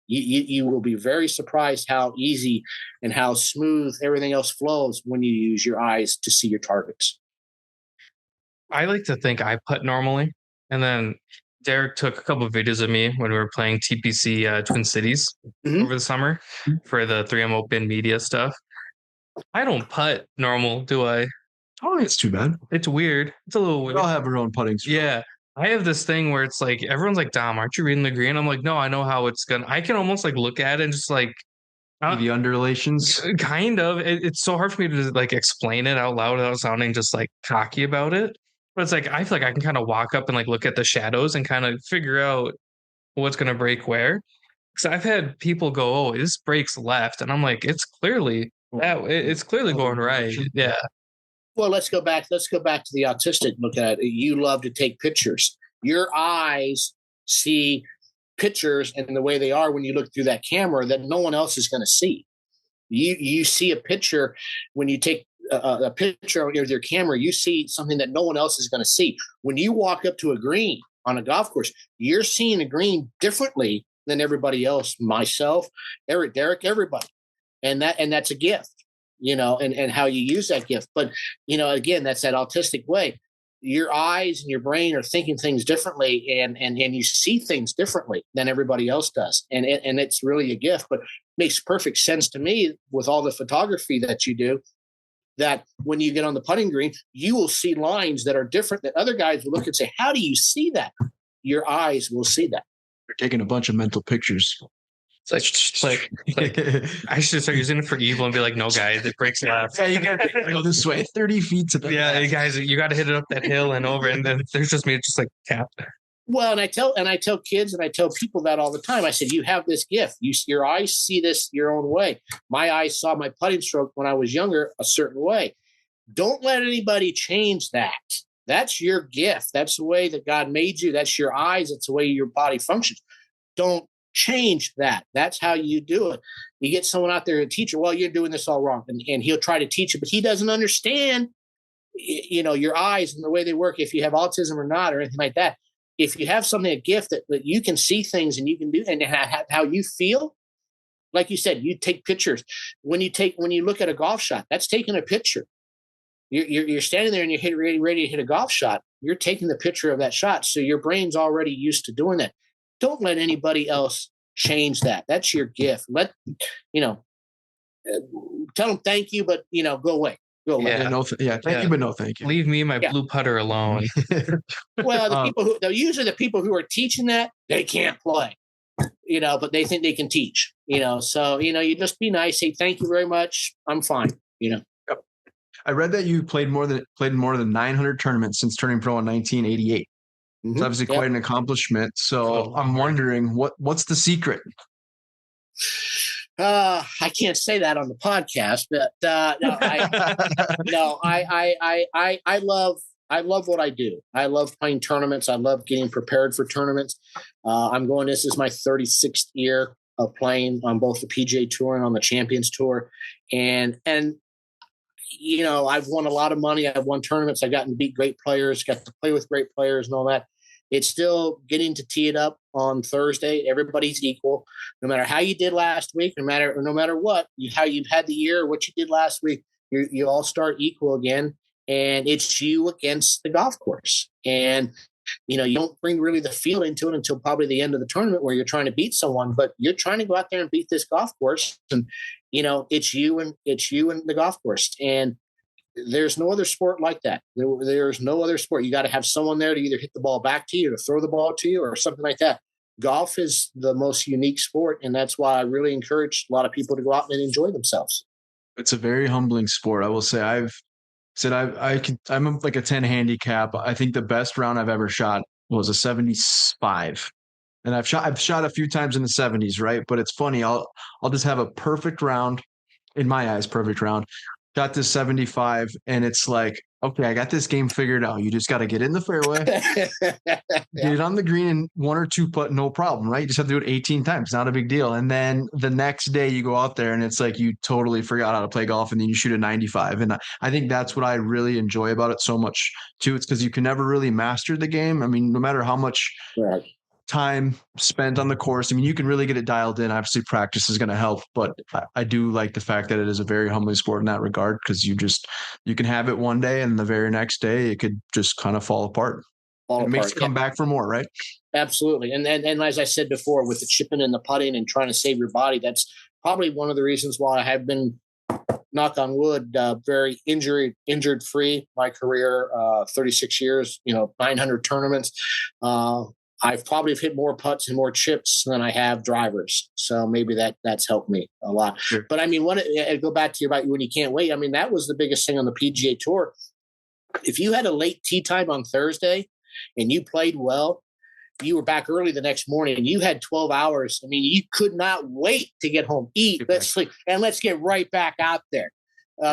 You will be very surprised how easy and how smooth everything else flows when you use your eyes to see your targets. I like to think I putt normally. And then Derek took a couple of videos of me when we were playing TPC Twin Cities over the summer for the 3M Open media stuff. I don't putt normal, do I? Oh, it's too bad. It's weird. It's a little weird. We all have our own putting stroke. Yeah. I have this thing where it's like, everyone's like, Dom, aren't you reading the green? I'm like, no, I know how it's going to, I can almost like look at it and just like. The undulations? Kind of. It's so hard for me to like explain it out loud without sounding just like cocky about it. But it's like, I feel like I can kind of walk up and like look at the shadows and kind of figure out what's going to break where. Because I've had people go, oh, this breaks left. And I'm like, it's clearly going right. Yeah. Well, let's go back to the autistic look at it. You love to take pictures. Your eyes see pictures and the way they are when you look through that camera that no one else is going to see. You see a picture when you take a picture with your camera. You see something that no one else is going to see. When you walk up to a green on a golf course, you're seeing a green differently than everybody else. Myself, Eric, Derek, everybody, and that's a gift. And how you use that gift. But, again, that's that autistic way. Your eyes and your brain are thinking things differently and you see things differently than everybody else does. And it's really a gift, but it makes perfect sense to me with all the photography that you do, that when you get on the putting green, you will see lines that are different that other guys will look and say, how do you see that? Your eyes will see that. You're taking a bunch of mental pictures. It's like I should start using it for evil and be like, no, guys, it breaks left. Yeah, you gotta go this way, 30 feet to the left. Guys, you got to hit it up that hill and over, and then there's just me, just like tap. Well, and I tell kids and I tell people that all the time. I said, you have this gift. Your eyes see this your own way. My eyes saw my putting stroke when I was younger a certain way. Don't let anybody change that. That's your gift. That's the way that God made you. That's your eyes. It's the way your body functions. Don't change that. That's how you do it. You get someone out there, a teacher, well, you're doing this all wrong. And he'll try to teach you, but he doesn't understand, your eyes and the way they work, if you have autism or not, or anything like that. If you have something, a gift that you can see things and you can do, and how you feel, like you said, you take pictures. When you look at a golf shot, that's taking a picture. You're standing there and you're ready to hit a golf shot. You're taking the picture of that shot. So your brain's already used to doing that. Don't let anybody else change that. That's your gift. Tell them thank you, but go away. Go away. Yeah, thank you, but no thank you. Leave me and my blue putter alone. Well, usually the people who are teaching that, they can't play. But they think they can teach. So you just be nice. Say thank you very much. I'm fine. Yep. I read that you played more than 900 tournaments since turning pro in 1988. It's obviously quite an accomplishment. So I'm wondering what's the secret? I can't say that on the podcast, but I love what I do. I love playing tournaments. I love getting prepared for tournaments. This is my 36th year of playing on both the PGA Tour and on the Champions Tour, and I've won a lot of money. I've won tournaments. I've gotten to beat great players, got to play with great players and all that. It's still getting to tee it up on Thursday. Everybody's equal. No matter how you did last week, no matter what, how you've had the year or what you did last week, you all start equal again. And it's you against the golf course. And, you don't bring really the feel into it until probably the end of the tournament where you're trying to beat someone, but you're trying to go out there and beat this golf course. And, it's you and the golf course. And there's no other sport like that. There's no other sport. You got to have someone there to either hit the ball back to you or throw the ball to you or something like that. Golf is the most unique sport. And that's why I really encourage a lot of people to go out and enjoy themselves. It's a very humbling sport. I will say I'm like a 10 handicap. I think the best round I've ever shot was a 75. And I've shot a few times in the 70s, right? But it's funny. I'll just have a perfect round, in my eyes, perfect round. Shot this 75, and it's like, okay, I got this game figured out. You just got to get in the fairway, get it on the green, and 1 or 2 putt, no problem, right? You just have to do it 18 times, not a big deal. And then the next day you go out there, and it's like you totally forgot how to play golf, and then you shoot a 95. And I think that's what I really enjoy about it so much too. It's because you can never really master the game. I mean, no matter how much time spent on the course, I mean, you can really get it dialed in. Obviously, practice is going to help, but I do like the fact that it is a very humbling sport in that regard, because you can have it one day and the very next day it could just kind of fall apart. It makes you come back for more, right? Absolutely. And as I said before, with the chipping and the putting and trying to save your body, that's probably one of the reasons why I have been, knock on wood, very injured free my career, 36 years, 900 tournaments. I've probably hit more putts and more chips than I have drivers. So maybe that's helped me a lot. Sure. But I mean, I go back to about when you can't wait. I mean, that was the biggest thing on the PGA Tour. If you had a late tee time on Thursday and you played well, you were back early the next morning and you had 12 hours. I mean, you could not wait to get home, eat, let's sleep, and let's get right back out there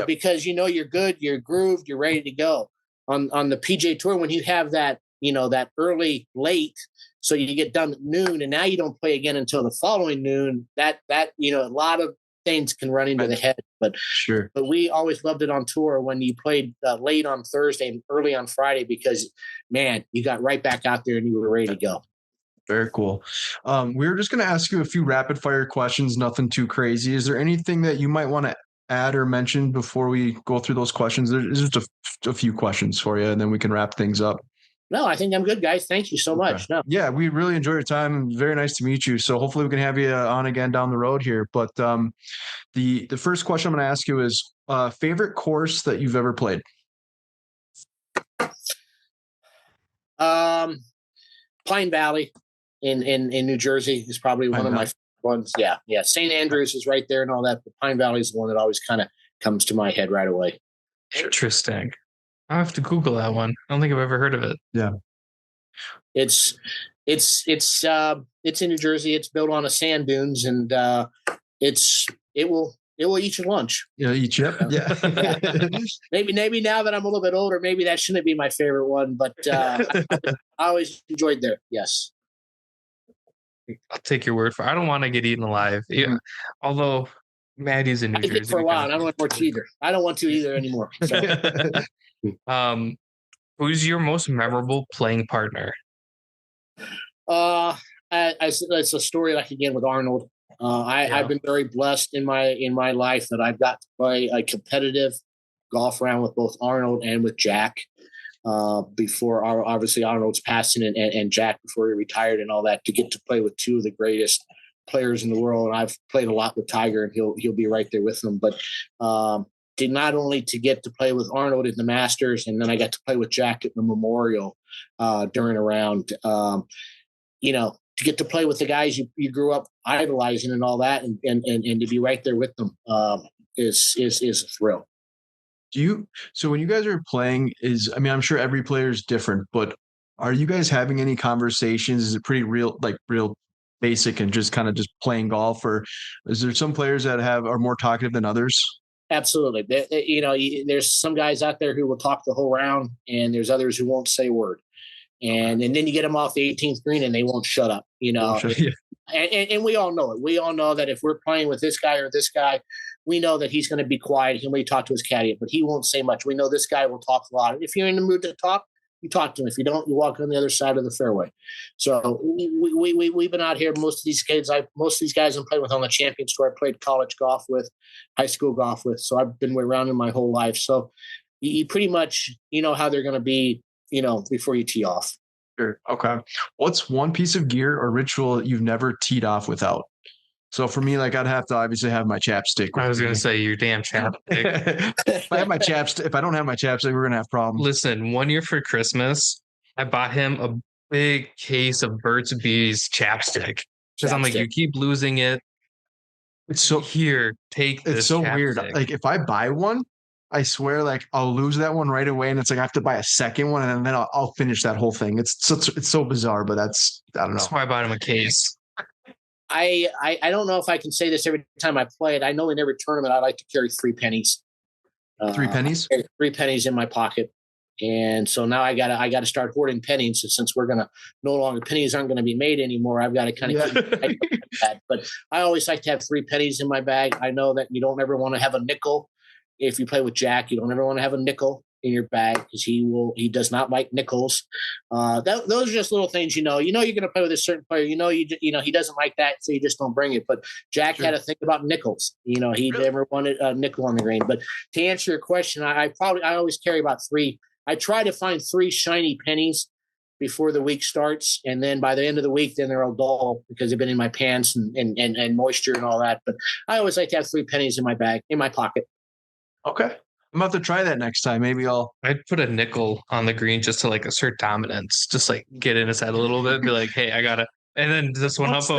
because you're good, you're grooved, you're ready to go. On the PGA Tour, when you have that, that early, late, so you get done at noon, and now you don't play again until the following noon. That a lot of things can run into the head. But sure. But we always loved it on tour when you played late on Thursday and early on Friday, because, man, you got right back out there and you were ready to go. Very cool. We were just going to ask you a few rapid fire questions, nothing too crazy. Is there anything that you might want to add or mention before we go through those questions? There's just a few questions for you, and then we can wrap things up. No, I think I'm good, guys. Thank you so much. No. Yeah, we really enjoyed your time. Very nice to meet you. So hopefully we can have you on again down the road here. But the first question I'm going to ask you is favorite course that you've ever played? Pine Valley in New Jersey is probably one of my ones. Yeah. St. Andrews is right there and all that, but Pine Valley is the one that always kind of comes to my head right away. Interesting. I have to Google that one. I don't think I've ever heard of it. Yeah. It's in New Jersey. It's built on a sand dunes, and it will eat your lunch. Eat you. Yeah. Maybe now that I'm a little bit older, maybe that shouldn't be my favorite one, but I always enjoyed there. Yes. I'll take your word for it. I don't want to get eaten alive. Yeah. Although Maddie's in New Jersey. For a while, I don't want to either. I don't want to either anymore. So. Who's your most memorable playing partner? It's a story like again with Arnold. I've been very blessed in my life that I've got to play a competitive golf round with both Arnold and with Jack. Before obviously Arnold's passing and Jack before he retired and all that, to get to play with two of the greatest players in the world. And I've played a lot with Tiger, and he'll be right there with them. But not only to get to play with Arnold in the Masters, and then I got to play with Jack at the Memorial during a round. To get to play with the guys you grew up idolizing and all that, and to be right there with them is a thrill. So when you guys are playing, I'm sure every player is different, but are you guys having any conversations? Is it pretty real basic and just kind of just playing golf, or is there some players that are more talkative than others? Absolutely. There's some guys out there who will talk the whole round, and there's others who won't say a word. And then you get them off the 18th green and they won't shut up. And we all know it. We all know that if we're playing with this guy or this guy, we know that he's going to be quiet. He may talk to his caddy, but he won't say much. We know this guy will talk a lot. If you're in the mood to talk, you talk to him. If you don't, you walk on the other side of the fairway. So we've been out here. Most of these guys I've played with on the Champions Tour. I played college golf with, high school golf with. So I've been around in my whole life. So you pretty much, how they're going to be, before you tee off. Sure. Okay. What's one piece of gear or ritual you've never teed off without? So for me, like I'd have to obviously have my chapstick. I was going to say your damn chapstick. If I don't have my chapstick, we're going to have problems. Listen, one year for Christmas, I bought him a big case of Burt's Bees chapstick. Because I'm like, you keep losing it. It's so here, take this. It's so weird. Like if I buy one, I swear, like I'll lose that one right away, and it's like I have to buy a second one, and then I'll finish that whole thing. It's so bizarre, but I don't know. That's why I bought him a case. I don't know if I can say this every time I play it. I know in every tournament I like to carry 3 pennies. 3 pennies? 3 pennies in my pocket. And so now I gotta start hoarding pennies. So since we're gonna no longer pennies aren't gonna be made anymore, I've got to kind of keep that. But I always like to have 3 pennies in my bag. I know that you don't ever want to have a nickel. If you play with Jack, you don't ever want to have a nickel in your bag because he does not like nickels. Those are just little things, you're going to play with a certain player, he doesn't like that, so you just don't bring it. But Jack had to think about nickels. He never wanted a nickel on the green. But to answer your question, I always carry about 3. I try to find 3 shiny pennies before the week starts, and then by the end of the week, then they're all dull because they've been in my pants and moisture and all that. But I always like to have 3 pennies in my bag, in my pocket. Okay. I'm about to try that next time. Maybe I'd put a nickel on the green just to like assert dominance, just like get in his head a little bit, be like, hey, I gotta, and then just one up, be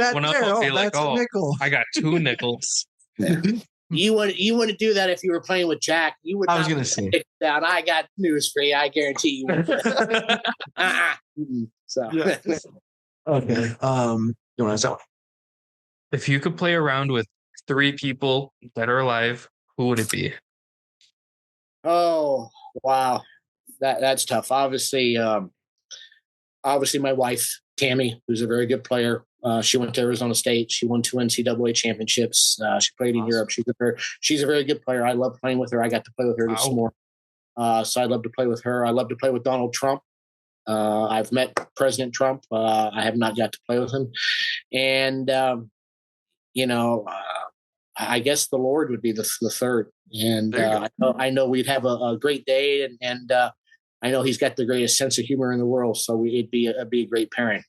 like, oh, I got 2 nickels. Yeah. You wouldn't do that if you were playing with Jack. You would. I was gonna say down. I got news for you. I guarantee you. So yeah. Okay. You want to say? If you could play around with 3 people that are alive, who would it be? Oh, wow. That's tough. Obviously my wife, Tammy, who's a very good player. She went to Arizona State. She won 2 NCAA championships. She played in Europe. She's a very good player. I love playing with her. I got to play with her this morning. So I love to play with her. I love to play with Donald Trump. I've met President Trump. I have not got to play with him. And, I guess the Lord would be the third. And I know we'd have a great day, and I know he's got the greatest sense of humor in the world. So it'd be a great pairing.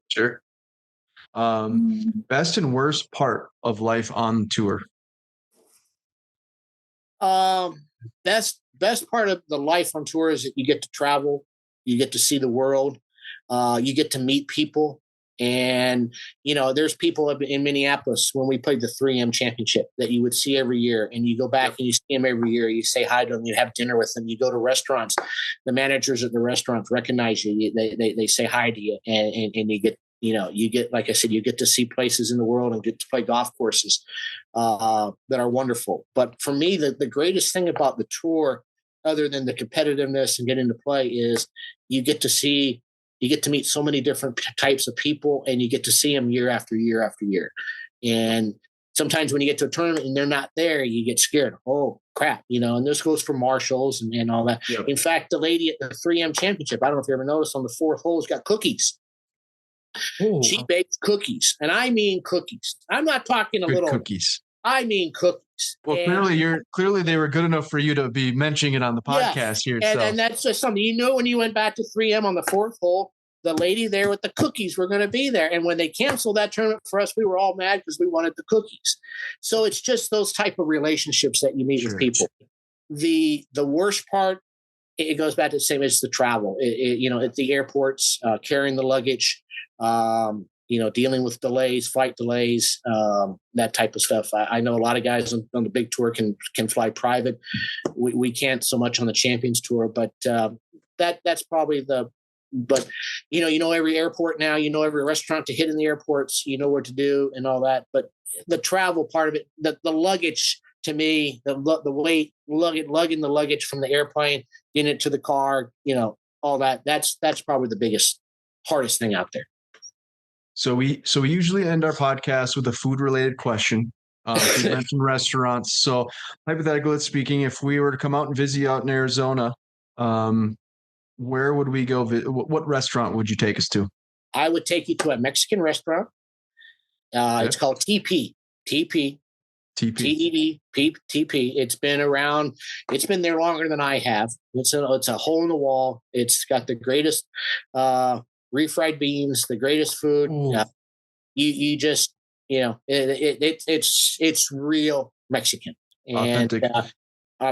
Sure. Best and worst part of life on tour. Best part of the life on tour is that you get to travel, you get to see the world, you get to meet people. And, there's people in Minneapolis when we played the 3M championship that you would see every year, and you go back and you see them every year. You say hi to them, you have dinner with them, you go to restaurants. The managers at the restaurants recognize you. They say hi to you, and you get, you get, like I said, you get to see places in the world and get to play golf courses that are wonderful. But for me, the greatest thing about the tour, other than the competitiveness and getting to play, is you get to meet so many different types of people, and you get to see them year after year after year. And sometimes when you get to a tournament and they're not there, you get scared. Oh, crap. And this goes for marshals and all that. Yep. In fact, the lady at the 3M championship, I don't know if you ever noticed, on the 4th hole has got cookies. Ooh. She bakes cookies. And I mean cookies. I'm not talking Good cookies. I mean cookies. Well, clearly they were good enough for you to be mentioning it on the podcast here. And that's just something, when you went back to 3M on the 4th hole, the lady there with the cookies were going to be there. And when they canceled that tournament for us, we were all mad because we wanted the cookies. So it's just those type of relationships that you meet with people. The worst part, it goes back to the same as the travel. At the airports, carrying the luggage, dealing with delays, flight delays, that type of stuff. I know a lot of guys on the big tour can fly private. We can't so much on the Champions Tour, but that's probably but every airport now, every restaurant to hit in the airports, what to do and all that. But the travel part of it, the luggage, to me, the weight, lugging the luggage from the airplane, getting it to the car, all that, that's probably the hardest thing out there. So we usually end our podcast with a food related question. You mentioned restaurants. So hypothetically speaking, if we were to come out and visit you out in Arizona, where would we go? What restaurant would you take us to? I would take you to a Mexican restaurant. It's called TP. TP. TED. TP. It's been around. It's been there longer than I have. It's a hole in the wall. It's got the greatest refried beans, the greatest food. You just, it's real Mexican and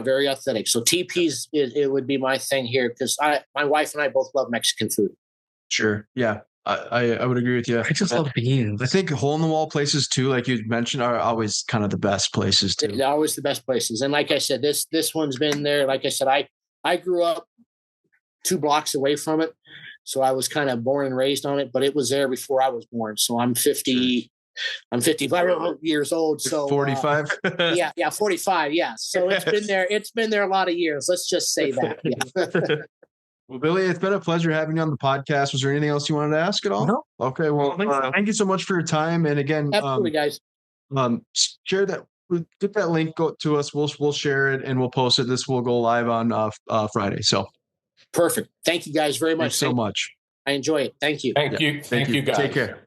very authentic. So TP's it would be my thing here because my wife and I both love Mexican food. Sure. Yeah. I would agree with you. I just love beans. I think hole in the wall places too, like you mentioned, are always kind of the best places too. They're always the best places. And like I said, this one's been there. Like I said, I grew up 2 blocks away from it. So I was kind of born and raised on it, but it was there before I was born. So I'm 50. I'm 55 years old. So 45. 45. Yeah. So it's been there. It's been there a lot of years. Let's just say that. Yeah. Well, Billy, it's been a pleasure having you on the podcast. Was there anything else you wanted to ask at all? No. Okay. Well, thank you so much for your time. And again, absolutely, guys. Share that. Get that link to us. We'll share it and we'll post it. This will go live on Friday. So perfect. Thank you guys very much. Thanks so much. I enjoy it. Thank you. Thank you. Thank you, guys. Take care.